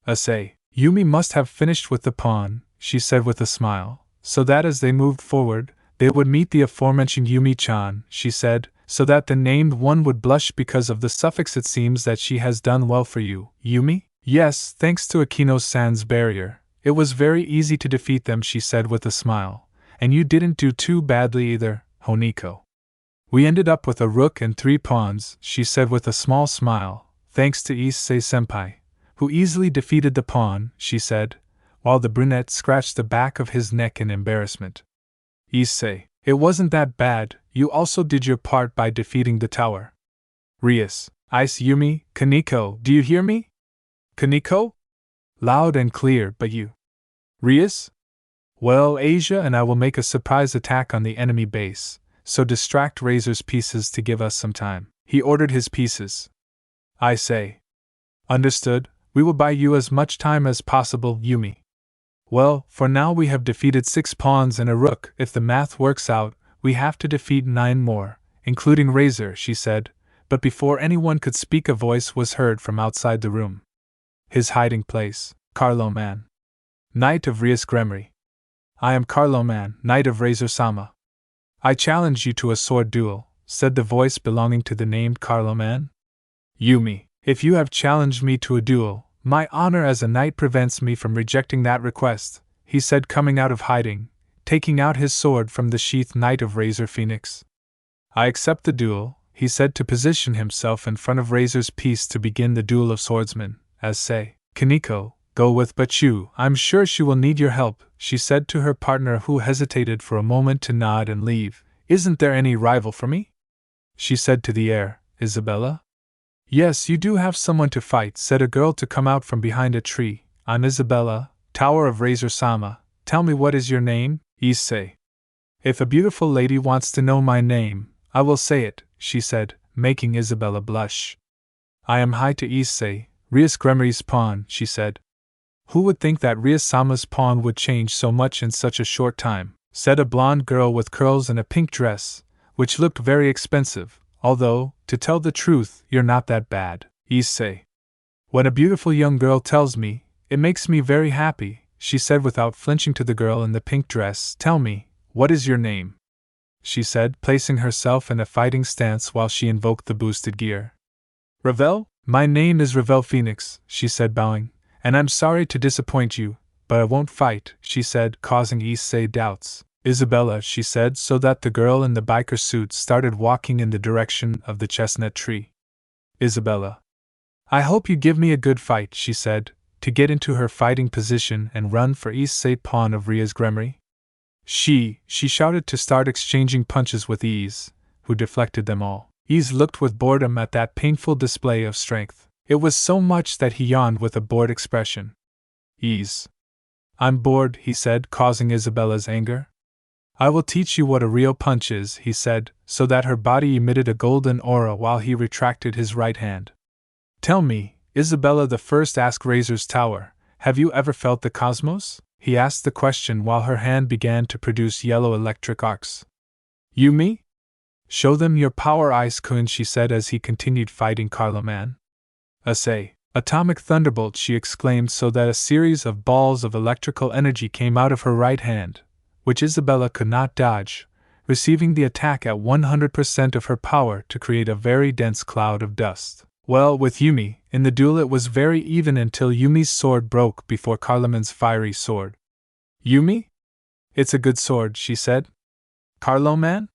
Issei. Yumi must have finished with the pawn, she said with a smile, so that as they moved forward, they would meet the aforementioned Yumi-chan, she said, so that the named one would blush because of the suffix. It seems that she has done well for you, Yumi? Yes, thanks to Akino-san's barrier. It was very easy to defeat them, she said with a smile, and you didn't do too badly either, Honiko. We ended up with a rook and 3 pawns, she said with a small smile, thanks to Issei-senpai, who easily defeated the pawn, she said, while the brunette scratched the back of his neck in embarrassment. Issei. It wasn't that bad, you also did your part by defeating the tower. Rias. Ice, Yumi, Kaneko, do you hear me? Kaneko? Loud and clear, but you. Rias? Well, Asia and I will make a surprise attack on the enemy base, so distract Razor's pieces to give us some time. He ordered his pieces. Issei. Understood, we will buy you as much time as possible, Yumi. Well, for now we have defeated 6 pawns and a rook. If the math works out, we have to defeat 9 more. including Razor, she said, but before anyone could speak a voice was heard from outside the room. His hiding place, Carloman. Knight of Rias Gremory. I am Carloman, Knight of Razor-sama. I challenge you to a sword duel, said the voice belonging to the named Carloman. Yumi, if you have challenged me to a duel, my honor as a knight prevents me from rejecting that request, he said, coming out of hiding, taking out his sword from the sheath. Knight of Razor Phoenix. I accept the duel, he said, to position himself in front of Razor's piece to begin the duel of swordsmen, as say, Kaneko, go with Bachu, I'm sure she will need your help, she said to her partner, who hesitated for a moment to nod and leave. Isn't there any rival for me? She said to the air, Isabella? Yes, you do have someone to fight, said a girl to come out from behind a tree. I'm Isabella, Tower of Razor-sama. Tell me, what is your name? Issei. If a beautiful lady wants to know my name, I will say it, she said, making Isabella blush. I am Hai to Issei, Rias Gremory's pawn, she said. Who would think that Rias-sama's pawn would change so much in such a short time, said a blonde girl with curls and a pink dress, which looked very expensive, although, to tell the truth, you're not that bad, Issei. When a beautiful young girl tells me, it makes me very happy, she said without flinching to the girl in the pink dress. Tell me, what is your name? She said, placing herself in a fighting stance while she invoked the boosted gear. Ravel? My name is Ravel Phoenix, she said, bowing, and I'm sorry to disappoint you, but I won't fight, she said, causing Issei doubts. Isabella, she said, so that the girl in the biker suit started walking in the direction of the chestnut tree. Isabella. I hope you give me a good fight, she said, to get into her fighting position and run for Issei, pawn of Rias Gremory. She shouted to start exchanging punches with Ease, who deflected them all. Ease looked with boredom at that painful display of strength. It was so much that he yawned with a bored expression. Ease. I'm bored, he said, causing Isabella's anger. I will teach you what a real punch is, he said, so that her body emitted a golden aura while he retracted his right hand. Tell me, Isabella the First, asked Razor's Tower, have you ever felt the cosmos? He asked the question while her hand began to produce yellow electric arcs. Yumi? Show them your power, Ice-kun, she said as he continued fighting Carloman. Issei. Atomic thunderbolt, she exclaimed, so that a series of balls of electrical energy came out of her right hand, which Isabella could not dodge, receiving the attack at 100% of her power to create a very dense cloud of dust. Well, with Yumi, in the duel it was very even until Yumi's sword broke before Carloman's fiery sword. Yumi? It's a good sword, she said. Carloman?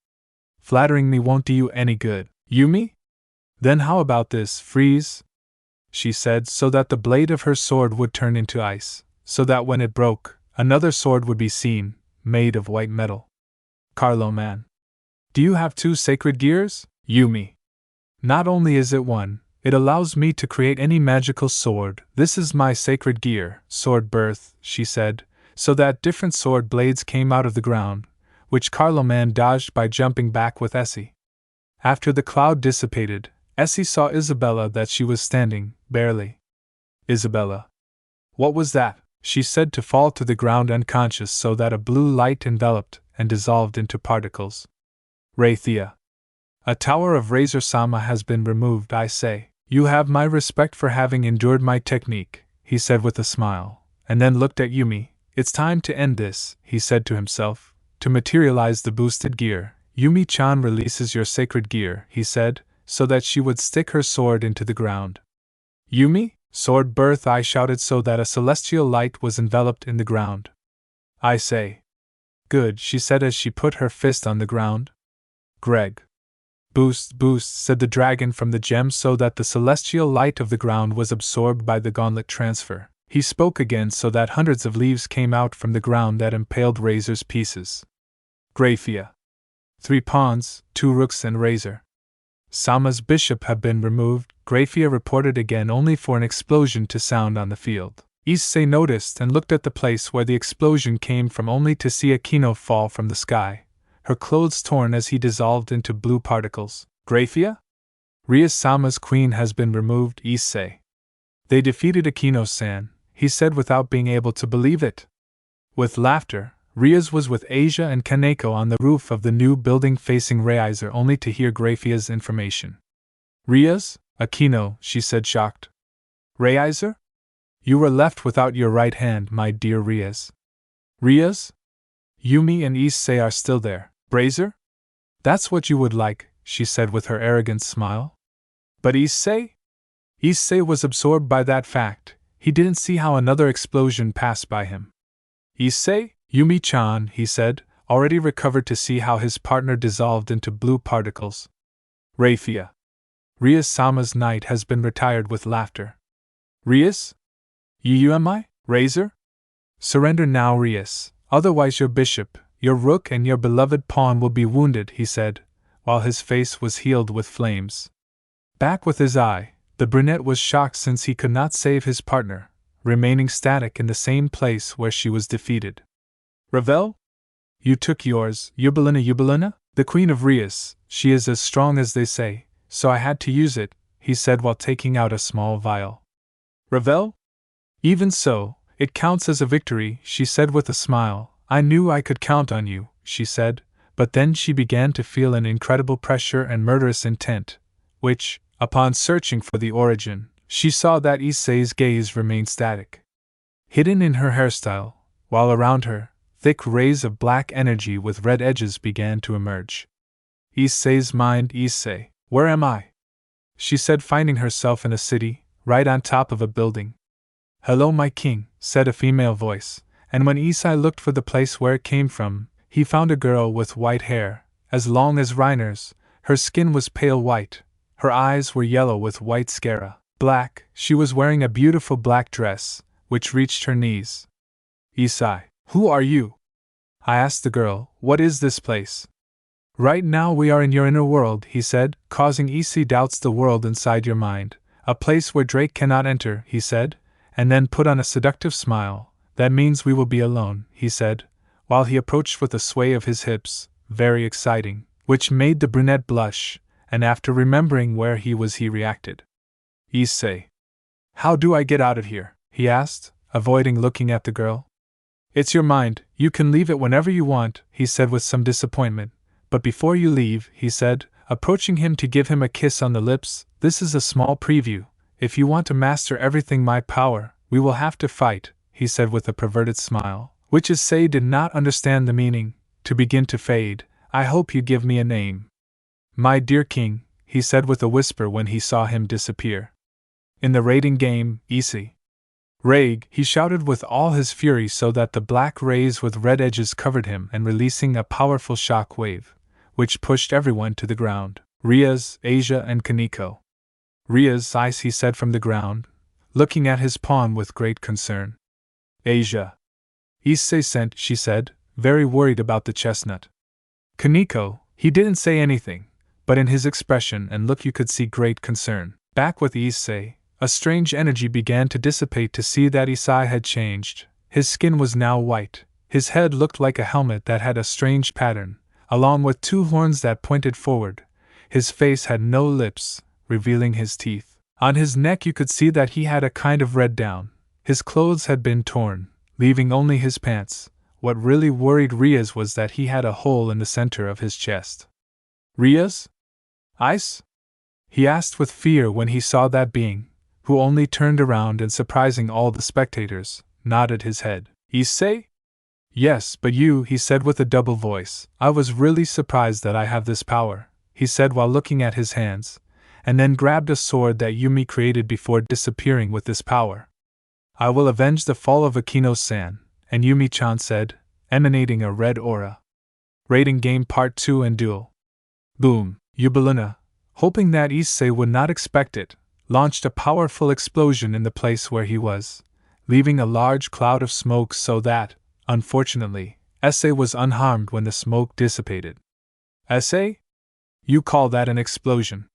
Flattering me won't do you any good. Yumi? Then how about this, freeze? She said, so that the blade of her sword would turn into ice, so that when it broke, another sword would be seen, made of white metal. Carloman. Do you have two sacred gears? Yumi. Not only is it one, it allows me to create any magical sword. This is my sacred gear, sword birth, she said, so that different sword blades came out of the ground, which Carloman dodged by jumping back with Essie. After the cloud dissipated, Essie saw Isabella that she was standing, barely. Isabella. What was that? She said, to fall to the ground unconscious, so that a blue light enveloped and dissolved into particles. Raythea. A Tower of Razor-sama has been removed, I say. You have my respect for having endured my technique, he said with a smile, and then looked at Yumi. It's time to end this, he said to himself. To materialize the boosted gear, Yumi-chan releases your sacred gear, he said, so that she would stick her sword into the ground. Yumi? Sword birth, I shouted, so that a celestial light was enveloped in the ground. I say. Good, she said as she put her fist on the ground. Greg. Boost, boost, said the dragon from the gem, so that the celestial light of the ground was absorbed by the gauntlet transfer. He spoke again, so that hundreds of leaves came out from the ground that impaled Razor's pieces. Grayfia. 3 pawns, 2 rooks and Razor Sama's bishop have been removed, Grayfia reported again, only for an explosion to sound on the field. Issei noticed and looked at the place where the explosion came from, only to see Akino fall from the sky, her clothes torn as he dissolved into blue particles. Grayfia? Rias-sama's queen has been removed, Issei. They defeated Akino-san, he said without being able to believe it. With laughter, Rias was with Asia and Kaneko on the roof of the new building facing Rias only to hear Graphia's information. Rias? Akino, she said shocked. Rias? You were left without your right hand, my dear Rias. Rias? Yumi and Issei are still there. Brazier? That's what you would like, she said with her arrogant smile. But Issei? Issei was absorbed by that fact. He didn't see how another explosion passed by him. Issei? Yumi-chan, he said, already recovered to see how his partner dissolved into blue particles. Raphia. Rias-sama's knight has been retired with laughter. Rias? Yumi? Razor? Surrender now, Rias, otherwise your bishop, your rook and your beloved pawn will be wounded, he said, while his face was healed with flames. Back with his eye, the brunette was shocked since he could not save his partner, remaining static in the same place where she was defeated. Ravel? You took yours, Yubelina? The queen of Rias, she is as strong as they say, so I had to use it, he said while taking out a small vial. Ravel? Even so, it counts as a victory, she said with a smile. I knew I could count on you, she said, but then she began to feel an incredible pressure and murderous intent, which, upon searching for the origin, she saw that Issei's gaze remained static. Hidden in her hairstyle, while around her, thick rays of black energy with red edges began to emerge. Issei's mind. Issei, where am I? She said, finding herself in a city, right on top of a building. Hello, my king, said a female voice, and when Issei looked for the place where it came from, he found a girl with white hair, as long as Reiner's. Her skin was pale white, her eyes were yellow with white scara. Black, she was wearing a beautiful black dress, which reached her knees. Issei, who are you? I asked the girl, what is this place? Right now we are in your inner world, he said, causing Issei doubts the world inside your mind. A place where Drake cannot enter, he said, and then put on a seductive smile. That means we will be alone, he said, while he approached with a sway of his hips, very exciting, which made the brunette blush, and after remembering where he was he reacted. Issei. How do I get out of here? He asked, avoiding looking at the girl. It's your mind, you can leave it whenever you want, he said with some disappointment. But before you leave, he said, approaching him to give him a kiss on the lips, this is a small preview. If you want to master everything my power, we will have to fight, he said with a perverted smile, which Issei did not understand the meaning. To begin to fade, I hope you give me a name. My dear king, he said with a whisper when he saw him disappear. In the raiding game, Issei. Rage, he shouted with all his fury so that the black rays with red edges covered him and releasing a powerful shock wave, which pushed everyone to the ground. Rias, Asia and Kaneko. Rias, ice, he said from the ground, looking at his pawn with great concern. Asia. Issei sent, she said, very worried about the chestnut. Kaneko, he didn't say anything, but in his expression and look you could see great concern. Back with Issei, a strange energy began to dissipate to see that Issei had changed. His skin was now white, his head looked like a helmet that had a strange pattern, along with two horns that pointed forward. His face had no lips, revealing his teeth. On his neck you could see that he had a kind of red down. His clothes had been torn, leaving only his pants. What really worried Rias was that he had a hole in the center of his chest. Rias? Ice? He asked with fear when he saw that being, who only turned around and, surprising all the spectators, nodded his head. Issei? Yes, but you, he said with a double voice. I was really surprised that I have this power, he said while looking at his hands, and then grabbed a sword that Yumi created before disappearing with this power. I will avenge the fall of Akino-san, and Yumi-chan said, emanating a red aura. Raiding Game Part 2 and Duel. Boom, Yubelina, hoping that Issei would not expect it, launched a powerful explosion in the place where he was, leaving a large cloud of smoke so that, unfortunately, Issei was unharmed when the smoke dissipated. Issei? You call that an explosion?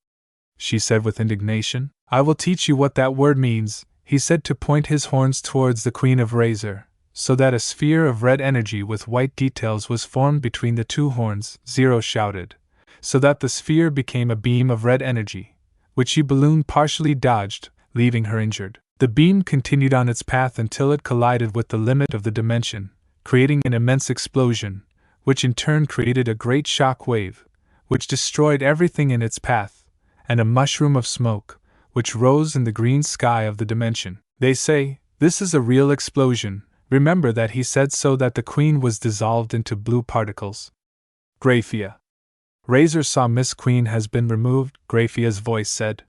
She said with indignation. I will teach you what that word means, he said to point his horns towards the Queen of Razor, so that a sphere of red energy with white details was formed between the two horns. Zero shouted, so that the sphere became a beam of red energy, which Yubelina partially dodged, leaving her injured. The beam continued on its path until it collided with the limit of the dimension, creating an immense explosion, which in turn created a great shock wave, which destroyed everything in its path, and a mushroom of smoke, which rose in the green sky of the dimension. They say, this is a real explosion. Remember that he said so that the queen was dissolved into blue particles. Graphia. Razor saw Miss Queen has been removed, Graphia's voice said.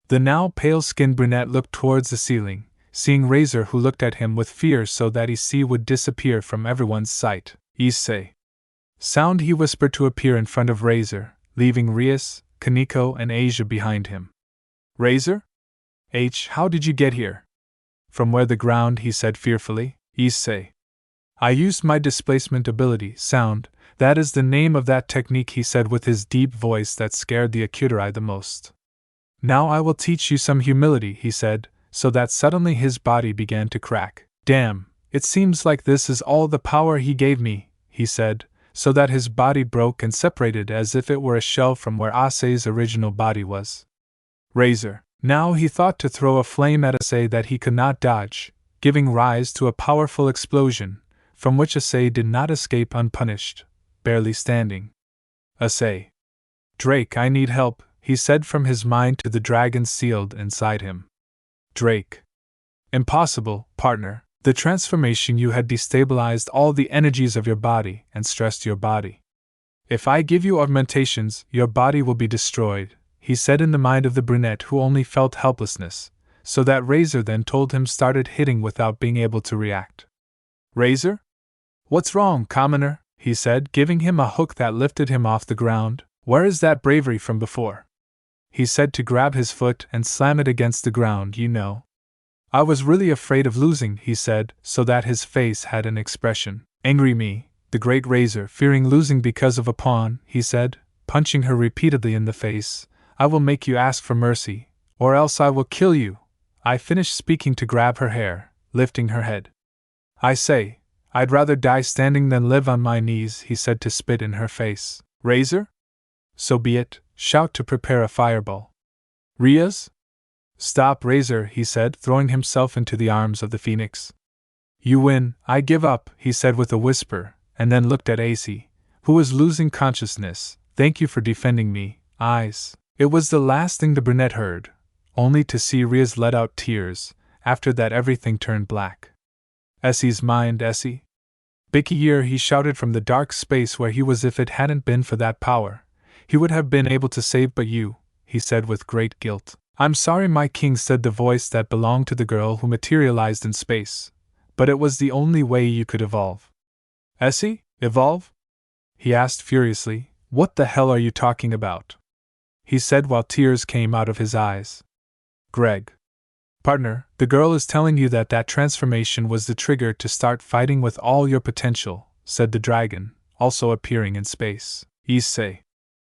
The now pale-skinned brunette looked towards the ceiling, seeing Razor, who looked at him with fear so that Issei would disappear from everyone's sight. Issei. Sound, he whispered to appear in front of Razor, leaving Rias, Kaneko, and Asia behind him. Razor? How did you get here? From where the ground, he said fearfully. Issei. I used my displacement ability, Sound. That is the name of that technique, he said with his deep voice that scared the Acutori the most. Now I will teach you some humility, he said, so that suddenly his body began to crack. Damn, it seems like this is all the power he gave me, he said, so that his body broke and separated as if it were a shell from where Issei's original body was. Razor. Now he thought to throw a flame at Issei that he could not dodge, giving rise to a powerful explosion, from which Issei did not escape unpunished, barely standing. Issei. Drake, I need help, he said from his mind to the dragon sealed inside him. Drake. Impossible, partner. The transformation you had destabilized all the energies of your body and stressed your body. If I give you augmentations, your body will be destroyed, he said in the mind of the brunette, who only felt helplessness, so that Razor then told him started hitting without being able to react. Razor? What's wrong, commoner? He said, giving him a hook that lifted him off the ground. Where is that bravery from before? He said to grab his foot and slam it against the ground, you know. I was really afraid of losing, he said, so that his face had an expression. Angry me, the great Razor, fearing losing because of a pawn, he said, punching her repeatedly in the face. I will make you ask for mercy, or else I will kill you. I finished speaking to grab her hair, lifting her head. I say, I'd rather die standing than live on my knees, he said to spit in her face. Razor? So be it, shout to prepare a fireball. Rias? Stop, Razor, he said, throwing himself into the arms of the phoenix. You win, I give up, he said with a whisper, and then looked at Issei, who was losing consciousness. Thank you for defending me, eyes. It was the last thing the brunette heard, only to see Rias let out tears. After that everything turned black. Issei's mind, Issei? Bikiyir, he shouted from the dark space where he was. If it hadn't been for that power, he would have been able to save but you, he said with great guilt. I'm sorry, my king, said the voice that belonged to the girl who materialized in space, but it was the only way you could evolve. Issei, evolve? He asked furiously. What the hell are you talking about? He said while tears came out of his eyes. Greg. Partner, the girl is telling you that that transformation was the trigger to start fighting with all your potential, said the dragon, also appearing in space. Issei.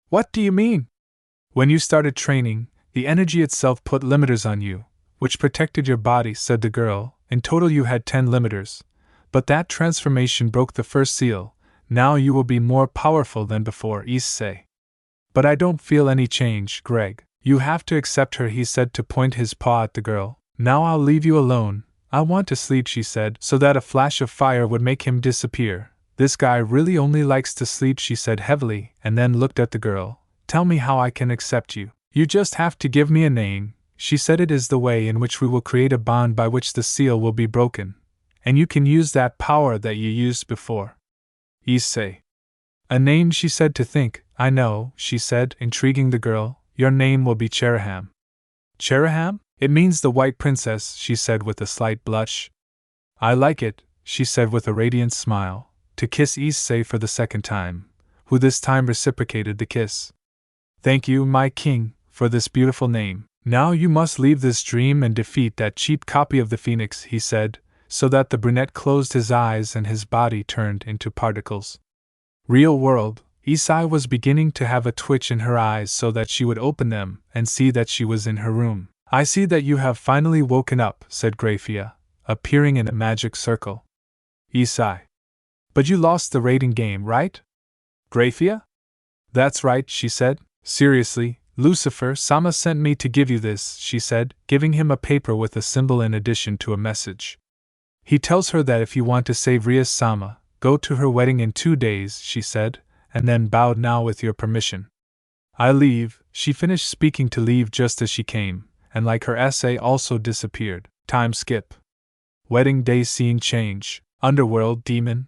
What do you mean? When you started training, the energy itself put limiters on you, which protected your body, said the girl. In total you had 10 limiters, but that transformation broke the first seal. Now you will be more powerful than before, Issei. But I don't feel any change, Greg. You have to accept her, he said to point his paw at the girl. Now I'll leave you alone. I want to sleep, she said, so that a flash of fire would make him disappear. This guy really only likes to sleep, she said heavily, and then looked at the girl. Tell me how I can accept you. You just have to give me a name, she said. It is the way in which we will create a bond by which the seal will be broken, and you can use that power that you used before. Issei. A name, she said to think. I know, she said, intriguing the girl. Your name will be Cheraham. Cheraham? It means the White Princess, she said with a slight blush. I like it, she said with a radiant smile, to kiss Issei for the second time, who this time reciprocated the kiss. Thank you, my king, for this beautiful name. Now you must leave this dream and defeat that cheap copy of the Phoenix, he said, so that the brunette closed his eyes and his body turned into particles. Real world. Issei was beginning to have a twitch in her eyes so that she would open them and see that she was in her room. I see that you have finally woken up, said Graphia, appearing in a magic circle. Issei. But you lost the rating game, right? Graphia? That's right, she said. Seriously, Lucifer-sama sent me to give you this, she said, giving him a paper with a symbol in addition to a message. He tells her that if you want to save Rias-sama, go to her wedding in 2 days, she said, and then bowed. Now with your permission, I leave. She finished speaking to leave just as she came, and like her essay also disappeared. Time skip. Wedding day scene change. Underworld demon.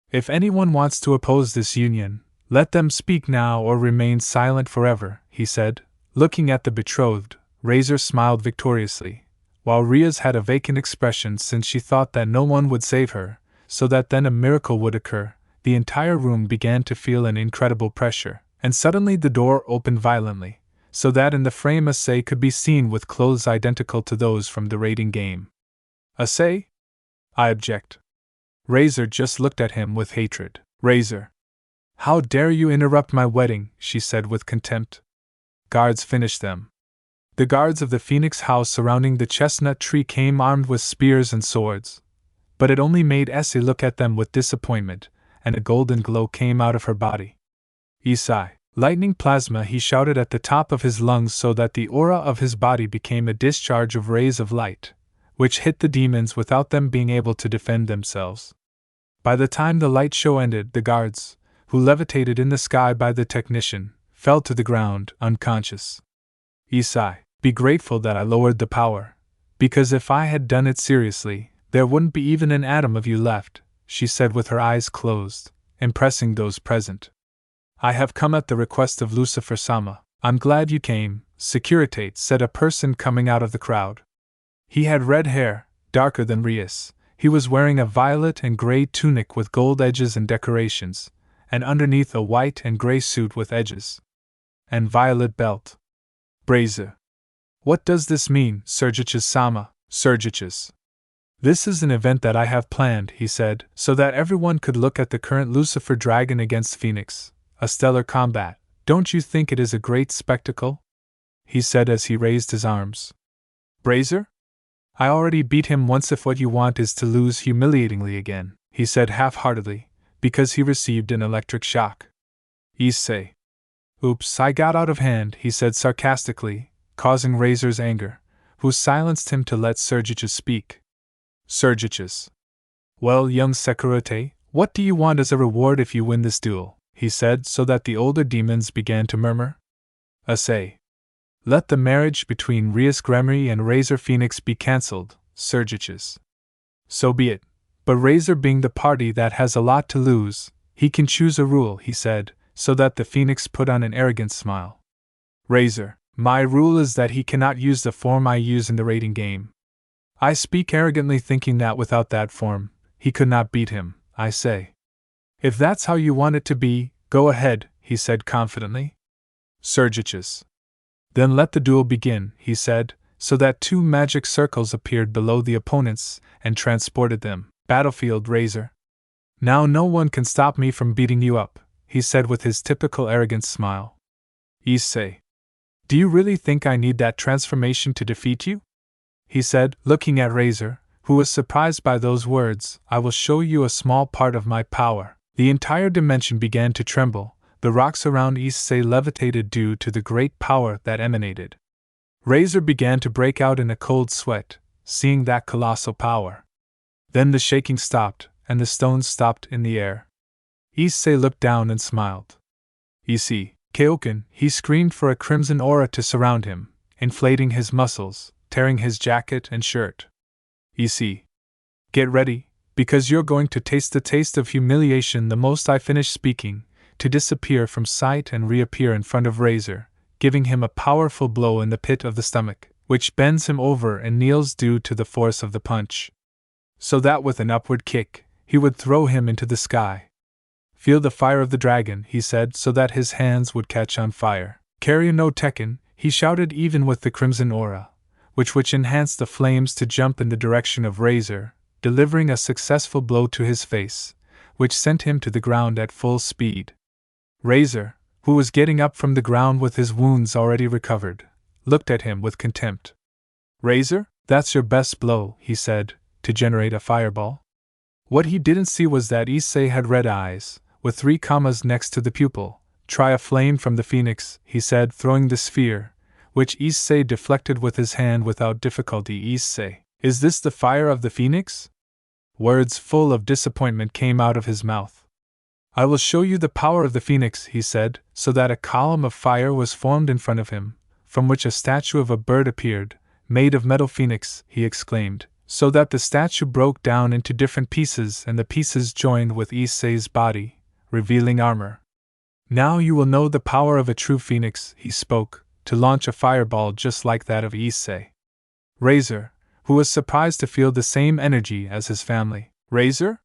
If anyone wants to oppose this union, let them speak now or remain silent forever, he said. Looking at the betrothed, Razor smiled victoriously, while Rias had a vacant expression since she thought that no one would save her, so that then a miracle would occur. The entire room began to feel an incredible pressure, and suddenly the door opened violently, so that in the frame Issei could be seen with clothes identical to those from the raiding game. Issei? I object. Razor just looked at him with hatred. Razor! How dare you interrupt my wedding, she said with contempt. Guards, finish them. The guards of the Phoenix house surrounding the chestnut tree came armed with spears and swords, but it only made Issei look at them with disappointment, and a golden glow came out of her body. Issei! Lightning plasma, he shouted at the top of his lungs so that the aura of his body became a discharge of rays of light, which hit the demons without them being able to defend themselves. By the time the light show ended, the guards, who levitated in the sky by the technician, fell to the ground, unconscious. Issei, be grateful that I lowered the power, because if I had done it seriously, there wouldn't be even an atom of you left, she said with her eyes closed, impressing those present. I have come at the request of Lucifer-sama. I'm glad you came, Sekiryuutei, said a person coming out of the crowd. He had red hair, darker than Rias. He was wearing a violet and gray tunic with gold edges and decorations, and underneath a white and gray suit with edges and violet belt. Brazier. What does this mean, Sekiryuutei-sama? Sekiryuutei. This is an event that I have planned, he said, so that everyone could look at the current Lucifer dragon against Phoenix. A stellar combat. Don't you think it is a great spectacle? He said as he raised his arms. Brazier? I already beat him once. If what you want is to lose humiliatingly again, he said half-heartedly, because he received an electric shock. Issei. Oops, I got out of hand, he said sarcastically, causing Razor's anger, who silenced him to let Sekiryuutei speak. Sekiryuutei. Well, young Sekiryuutei, what do you want as a reward if you win this duel? He said, so that the older demons began to murmur. Issei. Let the marriage between Rias Gremory and Razor Phoenix be cancelled, Sekiryuutei. So be it, but Razor being the party that has a lot to lose, he can choose a rule, he said, so that the Phoenix put on an arrogant smile. Razor, my rule is that he cannot use the form I use in the raiding game. I speak arrogantly, thinking that without that form, he could not beat him, I say. If that's how you want it to be, go ahead, he said confidently. Sekiryuutei. Then let the duel begin, he said, so that 2 magic circles appeared below the opponents and transported them. Battlefield, Razor. Now no one can stop me from beating you up, he said with his typical arrogant smile. Issei. Do you really think I need that transformation to defeat you? He said, looking at Razor, who was surprised by those words. I will show you a small part of my power. The entire dimension began to tremble. The rocks around Issei levitated due to the great power that emanated. Razor began to break out in a cold sweat, seeing that colossal power. Then the shaking stopped, and the stones stopped in the air. Issei looked down and smiled. Issei, Keoken, he screamed for a crimson aura to surround him, inflating his muscles, tearing his jacket and shirt. Issei. Get ready, because you're going to taste the taste of humiliation. The most I finished speaking, to disappear from sight and reappear in front of Razor, giving him a powerful blow in the pit of the stomach, which bends him over and kneels due to the force of the punch. So that with an upward kick, he would throw him into the sky. Feel the fire of the dragon, he said, so that his hands would catch on fire. Carry no Tekken, he shouted, even with the crimson aura, which enhanced the flames to jump in the direction of Razor, delivering a successful blow to his face, which sent him to the ground at full speed. Razor, who was getting up from the ground with his wounds already recovered, looked at him with contempt. Razor, that's your best blow, he said, to generate a fireball. What he didn't see was that Issei had red eyes, with 3 commas next to the pupil. Try a flame from the phoenix, he said, throwing the sphere, which Issei deflected with his hand without difficulty. Issei, is this the fire of the phoenix? Words full of disappointment came out of his mouth. I will show you the power of the phoenix, he said, so that a column of fire was formed in front of him, from which a statue of a bird appeared, made of metal. Phoenix, he exclaimed, so that the statue broke down into different pieces and the pieces joined with Issei's body, revealing armor. Now you will know the power of a true phoenix, he spoke, to launch a fireball just like that of Issei. Razor, who was surprised to feel the same energy as his family. Razor?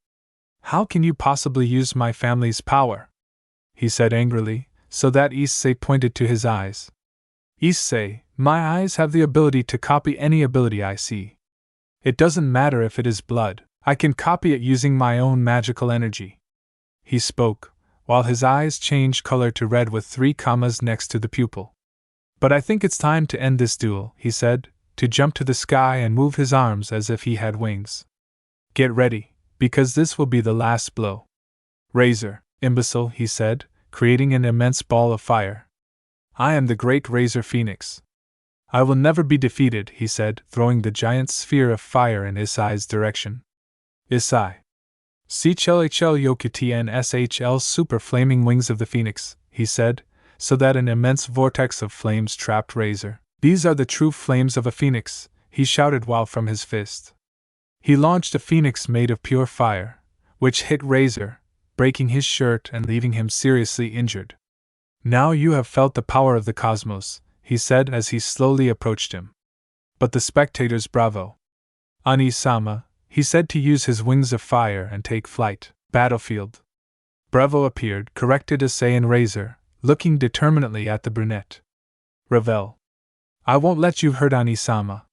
How can you possibly use my family's power? He said angrily, so that Issei pointed to his eyes. Issei, my eyes have the ability to copy any ability I see. It doesn't matter if it is blood, I can copy it using my own magical energy. He spoke, while his eyes changed color to red with 3 commas next to the pupil. But I think it's time to end this duel, he said, to jump to the sky and move his arms as if he had wings. Get ready, because this will be the last blow. Razor, imbecile, he said, creating an immense ball of fire. I am the great Razor Phoenix. I will never be defeated, he said, throwing the giant sphere of fire in Issei's direction. Issei. CHLHL Yokutn SHL super flaming wings of the phoenix, he said, so that an immense vortex of flames trapped Razor. These are the true flames of a phoenix, he shouted while from his fist. He launched a phoenix made of pure fire, which hit Razor, breaking his shirt and leaving him seriously injured. Now you have felt the power of the cosmos, he said as he slowly approached him. But the spectators bravo. Ani-sama, he said to use his wings of fire and take flight. Battlefield. Bravo appeared, corrected Issei and Razor, looking determinedly at the brunette. Ravel. I won't let you hurt Ani-sama.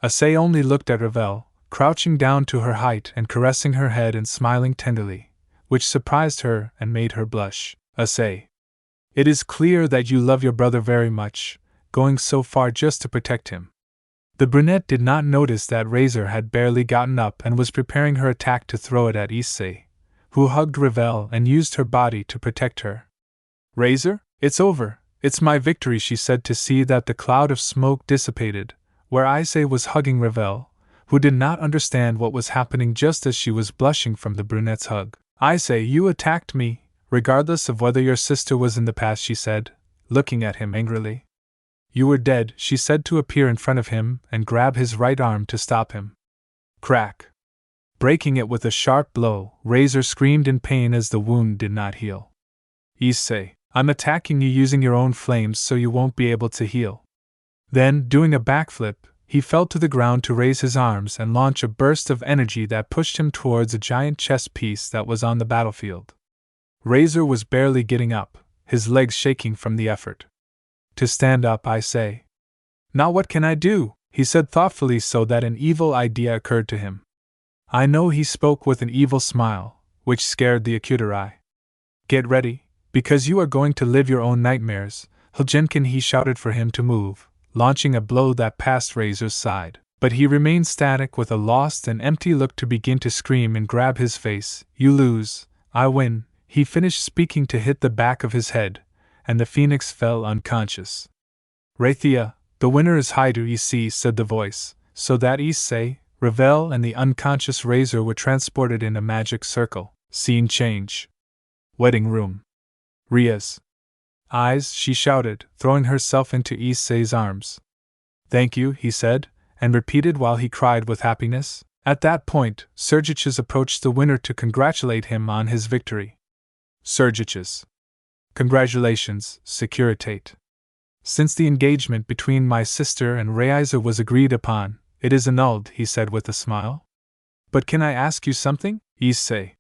Issei only looked at Ravel, crouching down to her height and caressing her head and smiling tenderly, which surprised her and made her blush. Issei. It is clear that you love your brother very much, going so far just to protect him. The brunette did not notice that Razor had barely gotten up and was preparing her attack to throw it at Issei, who hugged Ravel and used her body to protect her. Razor, it's over. It's my victory, she said to see that the cloud of smoke dissipated, where Issei was hugging Ravel, who did not understand what was happening just as she was blushing from the brunette's hug. Issei, you attacked me, regardless of whether your sister was in the past, she said, looking at him angrily. You were dead, she said to appear in front of him and grab his right arm to stop him. Crack! Breaking it with a sharp blow, Razor screamed in pain as the wound did not heal. Issei, I'm attacking you using your own flames so you won't be able to heal. Then, doing a backflip, he fell to the ground to raise his arms and launch a burst of energy that pushed him towards a giant chess piece that was on the battlefield. Razor was barely getting up, his legs shaking from the effort. To stand up, Issei. Now what can I do? He said thoughtfully so that an evil idea occurred to him. I know, he spoke with an evil smile, which scared the Acuterai. Get ready, because you are going to live your own nightmares, Hiljenkin, he shouted for him to move, launching a blow that passed Razor's side. But he remained static with a lost and empty look to begin to scream and grab his face. You lose, I win. He finished speaking to hit the back of his head, and the phoenix fell unconscious. Rathia, the winner is Hyodou, Issei, said the voice, so that Issei, Ravel and the unconscious Razor were transported in a magic circle. Scene change. Wedding room. Rias. Eyes, she shouted, throwing herself into Issei's arms. Thank you, he said, and repeated while he cried with happiness. At that point, Sergiches approached the winner to congratulate him on his victory. Sergiches. Congratulations, Sekiryuutei. Since the engagement between my sister and Rias was agreed upon, it is annulled, he said with a smile. But can I ask you something, Issei?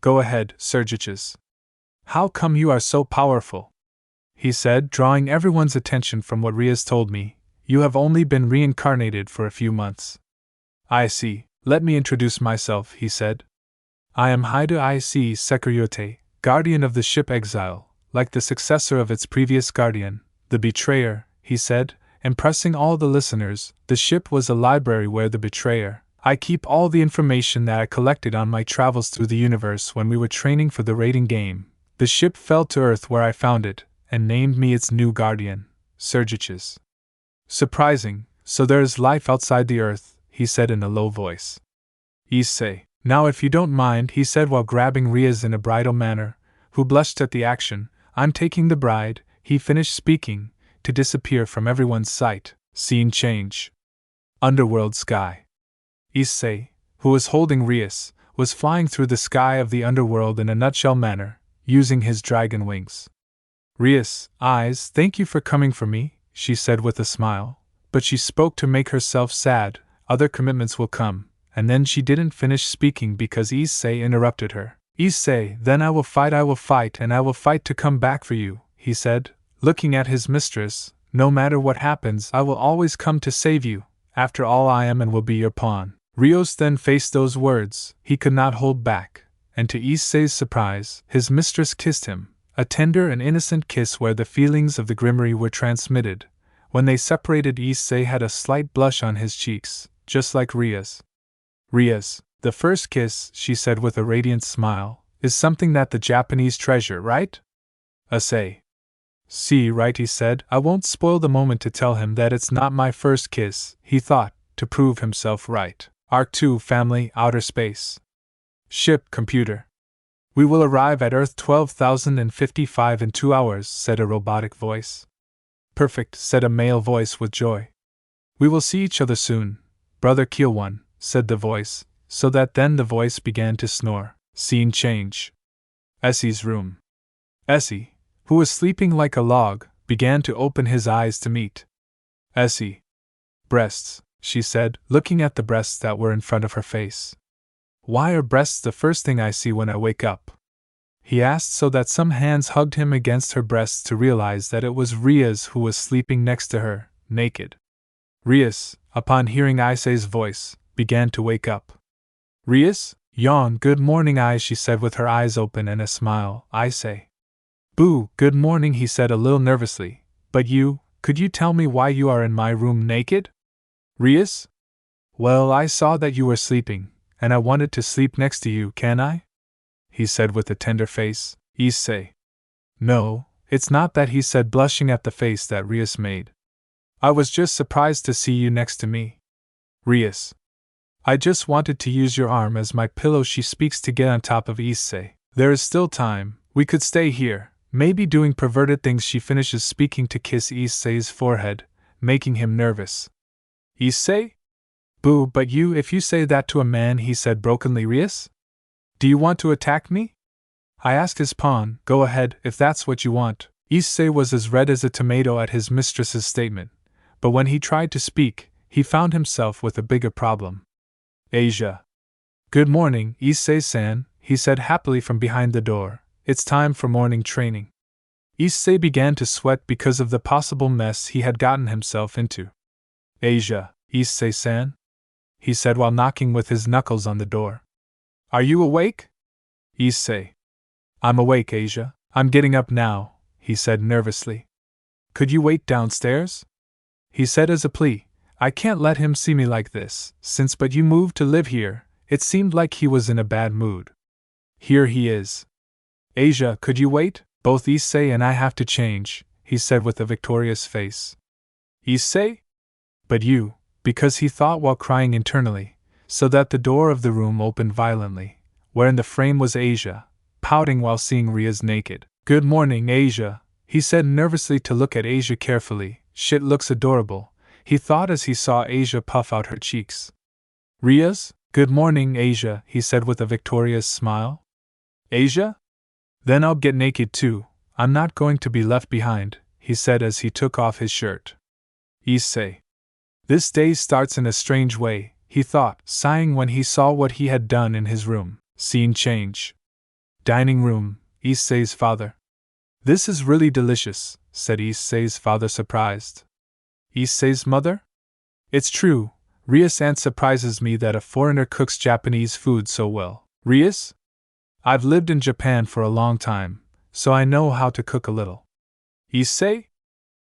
Go ahead, Sergiches. How come you are so powerful? He said, drawing everyone's attention from what Rias told me. You have only been reincarnated for a few months. I see. Let me introduce myself, he said. I am Hyodou Issei Sekiryuutei, guardian of the ship Exile, like the successor of its previous guardian, the Betrayer, he said, impressing all the listeners. The ship was a library where the Betrayer. I keep all the information that I collected on my travels through the universe when we were training for the raiding game. The ship fell to Earth where I found it, and named me its new guardian, Sergiches. Surprising, so there is life outside the Earth, he said in a low voice. Issei, Now if you don't mind, he said while grabbing Rias in a bridal manner, who blushed at the action, I'm taking the bride, he finished speaking, to disappear from everyone's sight. Scene change. Underworld sky. Issei, who was holding Rias, was flying through the sky of the underworld in a nutshell manner, using his dragon wings. Rias, eyes, thank you for coming for me, she said with a smile, but she spoke to make herself sad, other commitments will come, and then she didn't finish speaking because Issei interrupted her. Issei, then I will fight and I will fight to come back for you, he said, looking at his mistress, no matter what happens I will always come to save you, after all I am and will be your pawn. Rios then faced those words, he could not hold back, and to Issei's surprise, his mistress kissed him, a tender and innocent kiss where the feelings of the grimoire were transmitted. When they separated, Issei had a slight blush on his cheeks, just like Rias. Rias, the first kiss, she said with a radiant smile, is something that the Japanese treasure, right? Issei. See, right, he said. I won't spoil the moment to tell him that it's not my first kiss, he thought, to prove himself right. Arc 2 Family Outer Space. Ship Computer. We will arrive at Earth 12,055 in 2 hours, said a robotic voice. Perfect, said a male voice with joy. We will see each other soon, Brother Keel One, said the voice, so that then the voice began to snore. Scene change. Essie's room. Essie, who was sleeping like a log, began to open his eyes to meet. Essie. Breasts, she said, looking at the breasts that were in front of her face. Why are breasts the first thing I see when I wake up? He asked so that some hands hugged him against her breasts to realize that it was Rias who was sleeping next to her, naked. Rias, upon hearing Issei's voice, began to wake up. Rias? Yawn, good morning, she said with her eyes open and a smile. Issei. Boo, good morning, he said a little nervously, but could you tell me why you are in my room naked? Rias? Well, I saw that you were sleeping, and I wanted to sleep next to you, can I? He said with a tender face. Issei. No, it's not that, he said, blushing at the face that Rias made. I was just surprised to see you next to me. Rias. I just wanted to use your arm as my pillow, she speaks to get on top of Issei. There is still time, we could stay here, maybe doing perverted things, she finishes speaking to kiss Issei's forehead, making him nervous. Issei? Boo, but if you say that to a man, he said brokenly. Rias? Do you want to attack me? I asked his pawn. Go ahead, if that's what you want. Issei was as red as a tomato at his mistress's statement, but when he tried to speak, he found himself with a bigger problem. Asia. Good morning, Issei-san, he said happily from behind the door. It's time for morning training. Issei began to sweat because of the possible mess he had gotten himself into. Asia, Issei-san? He said while knocking with his knuckles on the door. Are you awake? Issei. I'm awake, Asia. I'm getting up now, he said nervously. Could you wait downstairs? He said as a plea. I can't let him see me like this, but you moved to live here. It seemed like he was in a bad mood. Here he is. Asia, could you wait? Both Issei and I have to change, he said with a victorious face. Issei? But you, because he thought while crying internally, so that the door of the room opened violently, wherein the frame was Asia, pouting while seeing Rias naked. Good morning, Asia, he said nervously to look at Asia carefully. Shit looks adorable, he thought as he saw Asia puff out her cheeks. Rias? Good morning, Asia, he said with a victorious smile. Asia? Then I'll get naked too, I'm not going to be left behind, he said as he took off his shirt. Issei. This day starts in a strange way, he thought, sighing when he saw what he had done in his room. Scene change. Dining room, Issei's father. This is really delicious, said Issei's father surprised. Issei's mother? It's true, Rias' aunt surprises me that a foreigner cooks Japanese food so well. Rias? I've lived in Japan for a long time, so I know how to cook a little. Issei?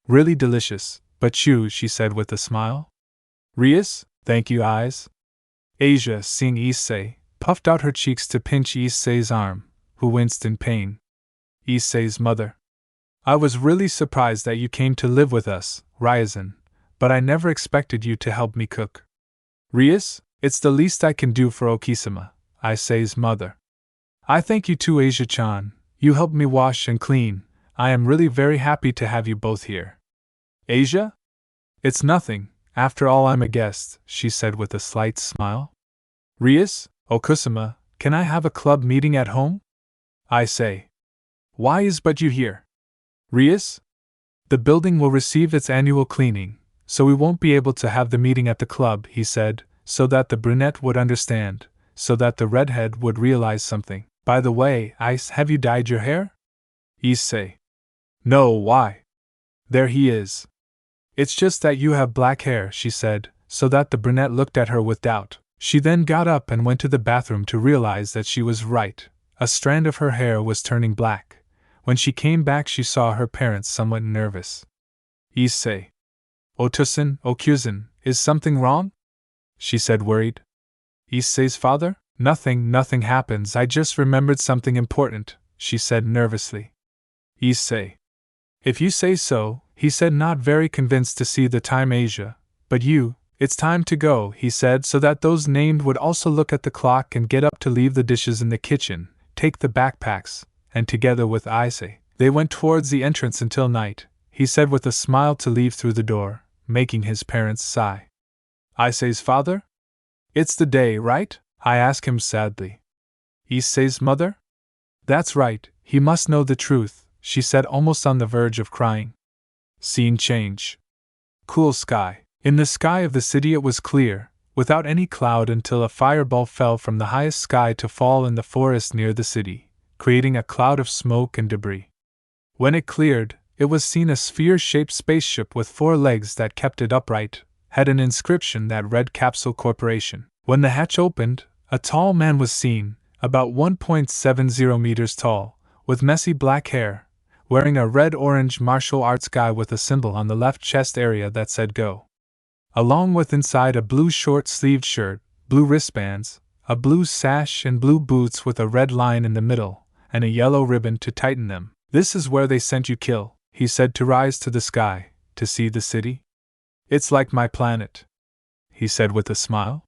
Really delicious, but she said with a smile. Rias? Thank you, eyes. Asia, seeing Issei, puffed out her cheeks to pinch Issei's arm, who winced in pain. Issei's mother. I was really surprised that you came to live with us, Ryazan, but I never expected you to help me cook. Rias, it's the least I can do for Okisama, Issei's mother. I thank you too, Asia-chan. You helped me wash and clean. I am really very happy to have you both here. Asia? It's nothing. After all, I'm a guest, she said with a slight smile. Rias, Okusama, can I have a club meeting at home? Issei. Why is but you here? Rias? The building will receive its annual cleaning, so we won't be able to have the meeting at the club, he said, so that the brunette would understand, so that the redhead would realize something. By the way, Ice, have you dyed your hair? Issei. No, why? There he is. It's just that you have black hair, she said, so that the brunette looked at her with doubt. She then got up and went to the bathroom to realize that she was right. A strand of her hair was turning black. When she came back, she saw her parents somewhat nervous. Issei. Otosan, Okyusan, is something wrong? She said, worried. Issei's father? Nothing happens, I just remembered something important, she said nervously. Issei. If you say so, he said, not very convinced to see the time. Asia. But you, it's time to go, he said, so that those named would also look at the clock and get up to leave the dishes in the kitchen, take the backpacks, and together with Issei, they went towards the entrance until night, he said with a smile, to leave through the door, making his parents sigh. Issei's father? It's the day, right? I asked him sadly. Issei's mother? That's right, he must know the truth, she said, almost on the verge of crying. Scene change. Cool sky. In the sky of the city it was clear, without any cloud, until a fireball fell from the highest sky to fall in the forest near the city, creating a cloud of smoke and debris. When it cleared, it was seen a sphere-shaped spaceship with 4 legs that kept it upright, had an inscription that read Capsule Corporation. When the hatch opened, a tall man was seen, about 1.70 meters tall, with messy black hair, wearing a red-orange martial arts guy with a symbol on the left chest area that said Go. Along with inside a blue short-sleeved shirt, blue wristbands, a blue sash and blue boots with a red line in the middle, and a yellow ribbon to tighten them. This is where they sent you, Kill, he said, to rise to the sky, to see the city. It's like my planet, he said with a smile.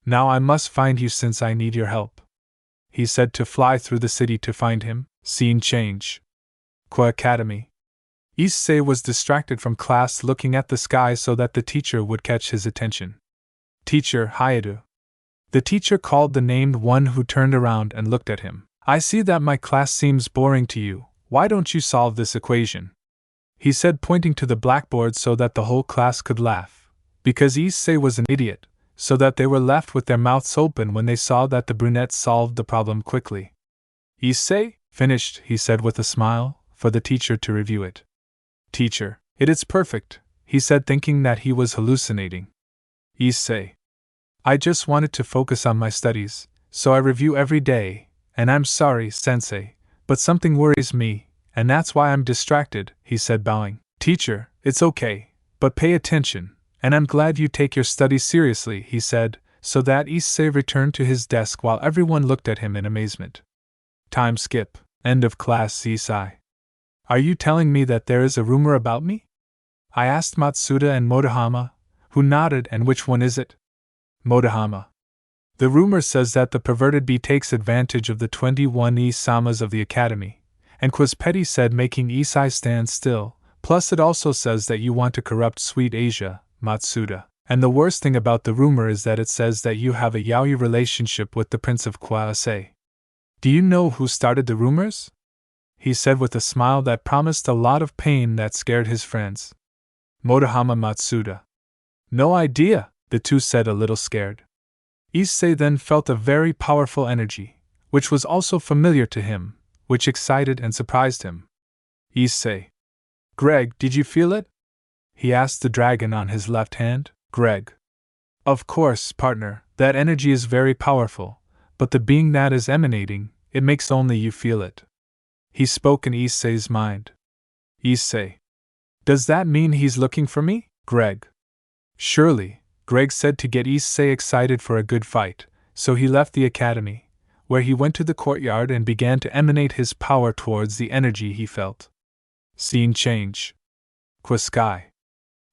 Now I must find you since I need your help. He said to fly through the city to find him. Scene change. Qua Academy. Issei was distracted from class looking at the sky so that the teacher would catch his attention. Teacher Hyodou. The teacher called the named one, who turned around and looked at him. I see that my class seems boring to you. Why don't you solve this equation? He said, pointing to the blackboard so that the whole class could laugh. Because Issei was an idiot, so that they were left with their mouths open when they saw that the brunette solved the problem quickly. Issei, finished, he said with a smile, for the teacher to review it. Teacher, it is perfect, he said, thinking that he was hallucinating. Issei. I just wanted to focus on my studies, so I review every day, and I'm sorry, sensei, but something worries me, and that's why I'm distracted, he said, bowing. Teacher, it's okay, but pay attention, and I'm glad you take your studies seriously, he said, so that Issei returned to his desk while everyone looked at him in amazement. Time skip. End of class. Issei. Are you telling me that there is a rumor about me? I asked Matsuda and Motohama, who nodded. And which one is it? Motohama. The rumor says that the perverted bee takes advantage of the 21 Isamas of the academy, and Quizpetti said, making Issei stand still, plus it also says that you want to corrupt Sweet Asia, Matsuda. And the worst thing about the rumor is that it says that you have a yaoi relationship with the Prince of Kwaase. Do you know who started the rumors? He said with a smile that promised a lot of pain that scared his friends. Motohama, Matsuda. No idea, the two said, a little scared. Issei then felt a very powerful energy, which was also familiar to him, which excited and surprised him. Issei. Greg, did you feel it? He asked the dragon on his left hand. Greg. Of course, partner, that energy is very powerful, but the being that is emanating, it makes only you feel it. He spoke in Issei's mind. Issei. Does that mean he's looking for me? Greg. Surely, Greg said, to get Issei excited for a good fight, so he left the academy, where he went to the courtyard and began to emanate his power towards the energy he felt. Scene change. Qua Sky.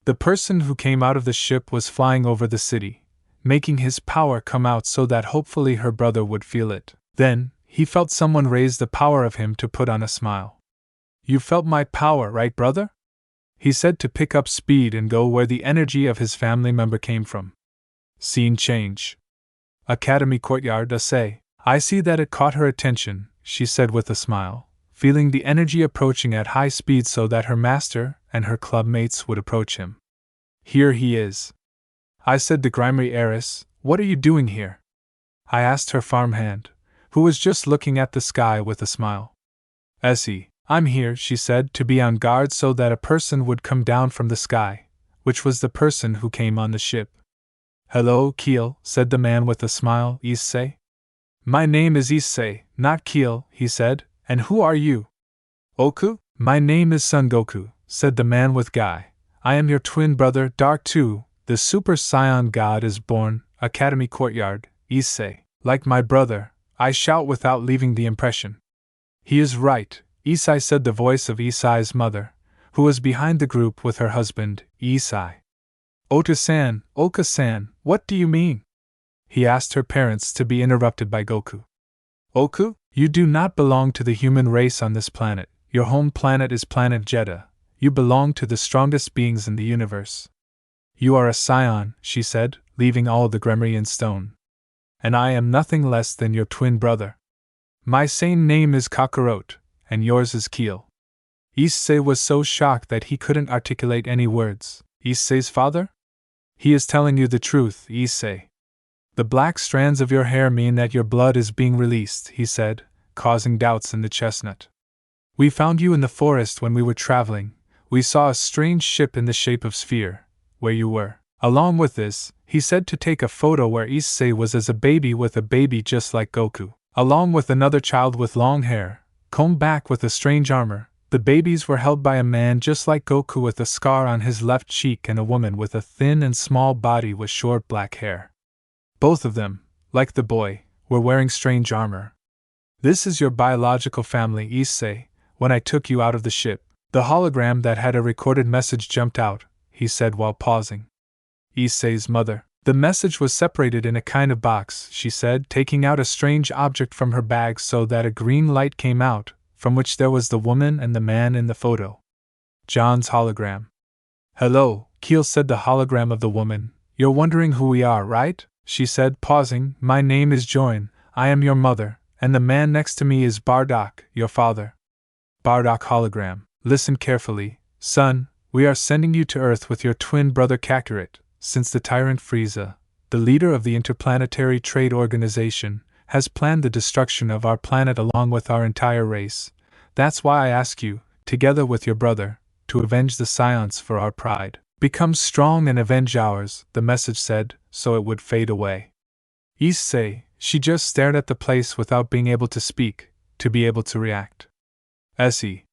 The person who came out of the ship was flying over the city, making his power come out so that hopefully her brother would feel it. Then, he felt someone raise the power of him to put on a smile. You felt my power, right, brother? He said to pick up speed and go where the energy of his family member came from. Scene change. Academy courtyard. Issei. I see that it caught her attention, she said with a smile, feeling the energy approaching at high speed so that her master and her club mates would approach him. Here he is. I said the grimy heiress, what are you doing here? I asked her farmhand, who was just looking at the sky with a smile. Essie, I'm here, she said, to be on guard so that a person would come down from the sky, which was the person who came on the ship. Hello, Keel, said the man with a smile. Issei? My name is Issei, not Keel, he said, and who are you? Oku? My name is Son Goku, said the man with guy. I am your twin brother, Dark 2, the Super Saiyan God is born, Academy Courtyard, Issei. Like my brother, I shout without leaving the impression. He is right, Issei said the voice of Issei's mother, who was behind the group with her husband, Issei. Ota-san, Oka-san, what do you mean? He asked her parents to be interrupted by Goku. Oku, you do not belong to the human race on this planet. Your home planet is planet Jeddah. You belong to the strongest beings in the universe. You are a Saiyan, she said, leaving all the gremmery in stone. And I am nothing less than your twin brother. My Saiyan name is Kakarot, and yours is Keel. Issei was so shocked that he couldn't articulate any words. Issei's father? He is telling you the truth, Issei. The black strands of your hair mean that your blood is being released, he said, causing doubts in the chestnut. We found you in the forest when we were traveling. We saw a strange ship in the shape of sphere, where you were. Along with this, he said to take a photo where Issei was as a baby with a baby just like Goku, along with another child with long hair, combed back with a strange armor. The babies were held by a man just like Goku with a scar on his left cheek and a woman with a thin and small body with short black hair. Both of them, like the boy, were wearing strange armor. This is your biological family, Issei. When I took you out of the ship, the hologram that had a recorded message jumped out, he said while pausing. Issei's mother. The message was separated in a kind of box, she said, taking out a strange object from her bag so that a green light came out, from which there was the woman and the man in the photo. John's hologram. Hello, Keel, said the hologram of the woman. You're wondering who we are, right? She said, pausing. My name is Join, I am your mother, and the man next to me is Bardock, your father. Bardock hologram. Listen carefully, son, we are sending you to Earth with your twin brother Kakarot, since the tyrant Frieza, the leader of the Interplanetary Trade Organization, has planned the destruction of our planet along with our entire race. That's why I ask you, together with your brother, to avenge the Saiyans for our pride. Become strong and avenge ours, the message said, so it would fade away. Issei, she just stared at the place without being able to speak, to be able to react. Essie.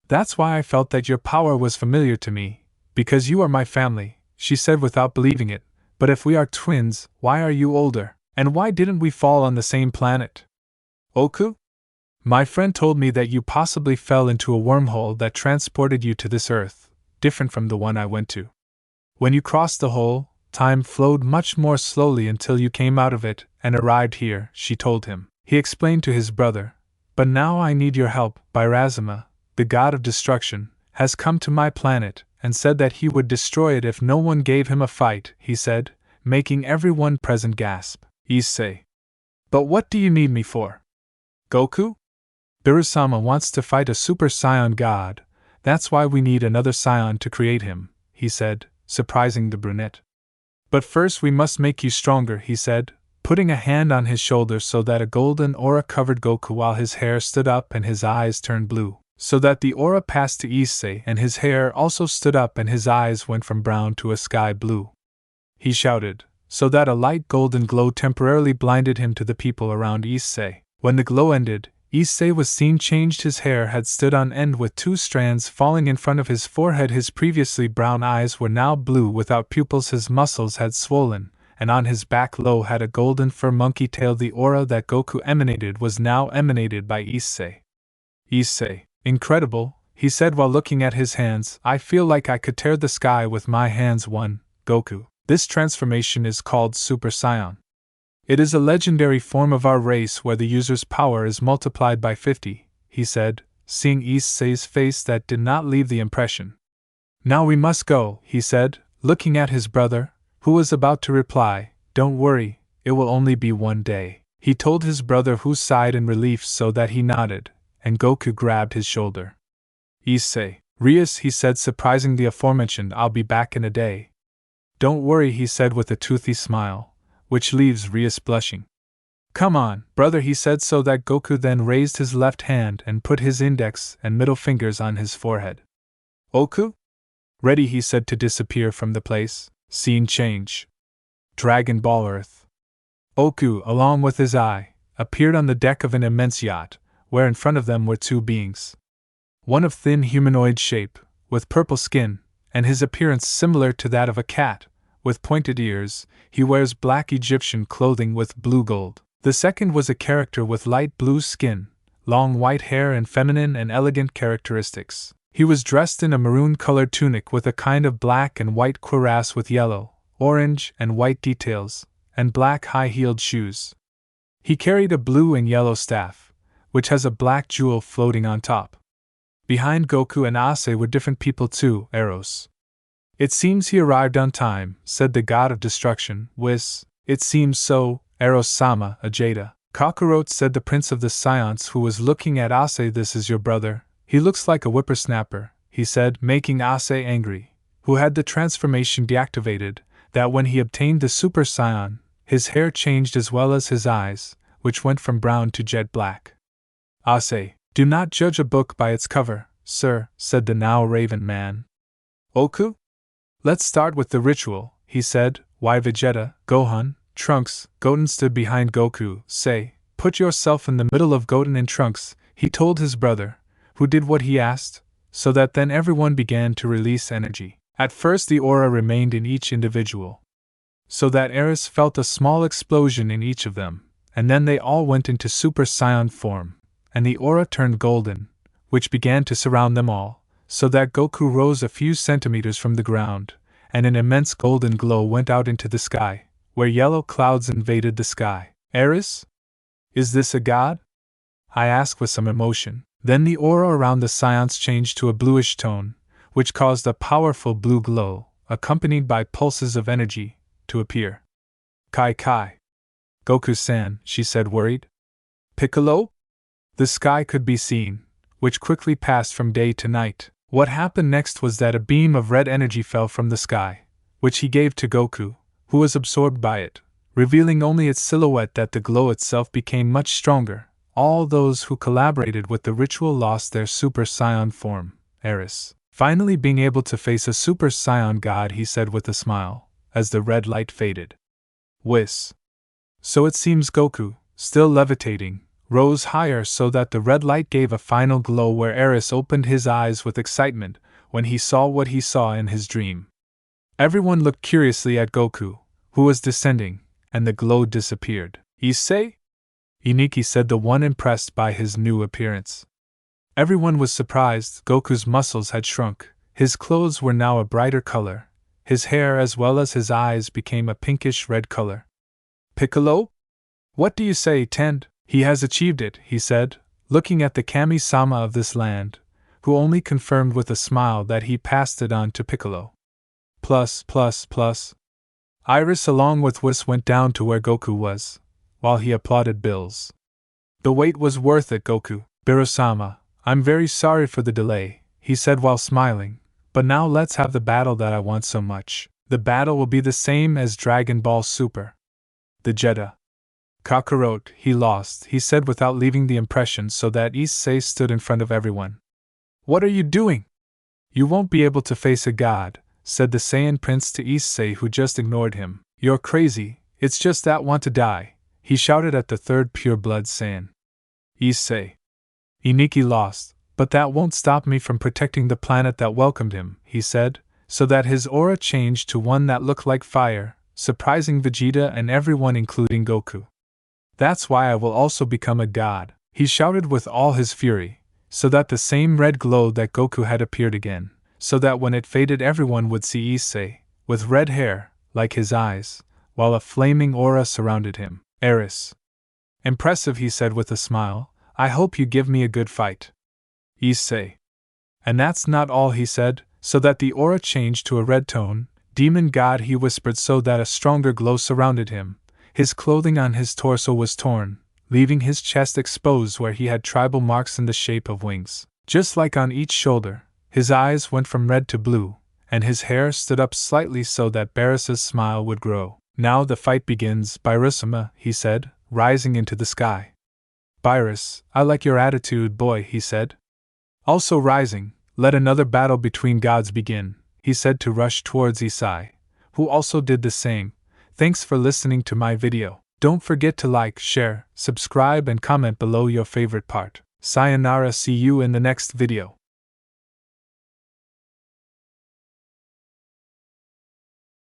That's why I felt that your power was familiar to me, because you are my family, she said without believing it. But if we are twins, why are you older? And why didn't we fall on the same planet? Oku? My friend told me that you possibly fell into a wormhole that transported you to this Earth, different from the one I went to. When you crossed the hole, time flowed much more slowly until you came out of it and arrived here, she told him. He explained to his brother. But now I need your help. Bairazuma, the god of destruction, has come to my planet and said that he would destroy it if no one gave him a fight, he said, making everyone present gasp. Issei. But what do you need me for? Goku? Bairazuma wants to fight a Super Saiyan god, that's why we need another Saiyan to create him, he said, surprising the brunette. But first we must make you stronger, he said, putting a hand on his shoulder so that a golden aura covered Goku while his hair stood up and his eyes turned blue, so that the aura passed to Issei and his hair also stood up and his eyes went from brown to a sky blue. He shouted, so that a light golden glow temporarily blinded him to the people around Issei. When the glow ended, Issei was seen changed. His hair had stood on end with two strands falling in front of his forehead. His previously brown eyes were now blue without pupils. His muscles had swollen, and on his back low had a golden fur monkey tail. The aura that Goku emanated was now emanated by Issei. Issei. Incredible, he said while looking at his hands. I feel like I could tear the sky with my hands. Goku. This transformation is called Super Saiyan. It is a legendary form of our race where the user's power is multiplied by 50, he said, seeing Issei's face that did not leave the impression. Now we must go, he said, looking at his brother, who was about to reply, don't worry, it will only be one day. He told his brother, who sighed in relief so that he nodded, and Goku grabbed his shoulder. Issei, Rias, he said, surprising the aforementioned, I'll be back in a day. Don't worry, he said with a toothy smile, which leaves Rias blushing. Come on, brother, he said, so that Goku then raised his left hand and put his index and middle fingers on his forehead. Oku? Ready, he said, to disappear from the place. Scene change. Dragon Ball Earth. Oku, along with his eye, appeared on the deck of an immense yacht, where in front of them were two beings. One of thin humanoid shape, with purple skin, and his appearance similar to that of a cat, with pointed ears. He wears black Egyptian clothing with blue gold. The second was a character with light blue skin, long white hair and feminine and elegant characteristics. He was dressed in a maroon-colored tunic with a kind of black and white cuirass with yellow, orange, and white details, and black high-heeled shoes. He carried a blue and yellow staff, which has a black jewel floating on top. Behind Goku and Issei were different people too, Eros. It seems he arrived on time, said the god of destruction, Whis. It seems so, Eros-sama, Ajeda. Kakarot, said the prince of the Saiyans, who was looking at Issei. This is your brother. He looks like a whippersnapper, he said, making Issei angry, who had the transformation deactivated, that when he obtained the Super Saiyan, his hair changed as well as his eyes, which went from brown to jet black. Issei, do not judge a book by its cover, sir, said the now raven man. Oku? Let's start with the ritual, he said. Why, Vegeta, Gohan, Trunks, Goten stood behind Goku. Say, put yourself in the middle of Goten and Trunks, he told his brother, who did what he asked, so that then everyone began to release energy. At first the aura remained in each individual, so that Eris felt a small explosion in each of them, and then they all went into Super Saiyan form, and the aura turned golden, which began to surround them all, so that Goku rose a few centimeters from the ground, and an immense golden glow went out into the sky, where yellow clouds invaded the sky. Eris? Is this a god? I asked with some emotion. Then the aura around the Saiyans changed to a bluish tone, which caused a powerful blue glow, accompanied by pulses of energy, to appear. Kai. Goku-san, she said, worried. Piccolo? The sky could be seen, which quickly passed from day to night. What happened next was that a beam of red energy fell from the sky, which he gave to Goku, who was absorbed by it, revealing only its silhouette. That the glow itself became much stronger. All those who collaborated with the ritual lost their Super Saiyan form. Eris, finally being able to face a Super Saiyan god, he said with a smile, as the red light faded. Whis. So it seems Goku, still levitating, rose higher so that the red light gave a final glow where Eris opened his eyes with excitement when he saw what he saw in his dream. Everyone looked curiously at Goku, who was descending, and the glow disappeared. Issei? Iniki said, the one impressed by his new appearance. Everyone was surprised. Goku's muscles had shrunk, his clothes were now a brighter color, his hair as well as his eyes became a pinkish red color. Piccolo? What do you say, Tend? He has achieved it, he said, looking at the Kami-sama of this land, who only confirmed with a smile that he passed it on to Piccolo. Plus. Iris along with Whis went down to where Goku was, while he applauded Bills. The wait was worth it, Goku. Birosama, I'm very sorry for the delay, he said while smiling, but now let's have the battle that I want so much. The battle will be the same as Dragon Ball Super. The Jeddah. Kakarot, he lost, he said without leaving the impression, so that Issei stood in front of everyone. What are you doing? You won't be able to face a god, said the Saiyan prince to Issei, who just ignored him. You're crazy, it's just that want to die, he shouted at the third pure-blood Saiyan. Issei. Iniki lost, but that won't stop me from protecting the planet that welcomed him, he said, so that his aura changed to one that looked like fire, surprising Vegeta and everyone including Goku. That's why I will also become a god, he shouted with all his fury, so that the same red glow that Goku had appeared again, so that when it faded everyone would see Issei, with red hair, like his eyes, while a flaming aura surrounded him. Eris. Impressive, he said with a smile. I hope you give me a good fight. Issei. And that's not all, he said, so that the aura changed to a red tone. Demon God, he whispered, so that a stronger glow surrounded him. His clothing on his torso was torn, leaving his chest exposed where he had tribal marks in the shape of wings. Just like on each shoulder, his eyes went from red to blue, and his hair stood up slightly so that Barris's smile would grow. Now the fight begins, Byrusima, he said, rising into the sky. Barris, I like your attitude, boy, he said. Also rising, let another battle between gods begin, he said to rush towards Issei, who also did the same. Thanks for listening to my video. Don't forget to like, share, subscribe and comment below your favorite part. Sayonara, see you in the next video.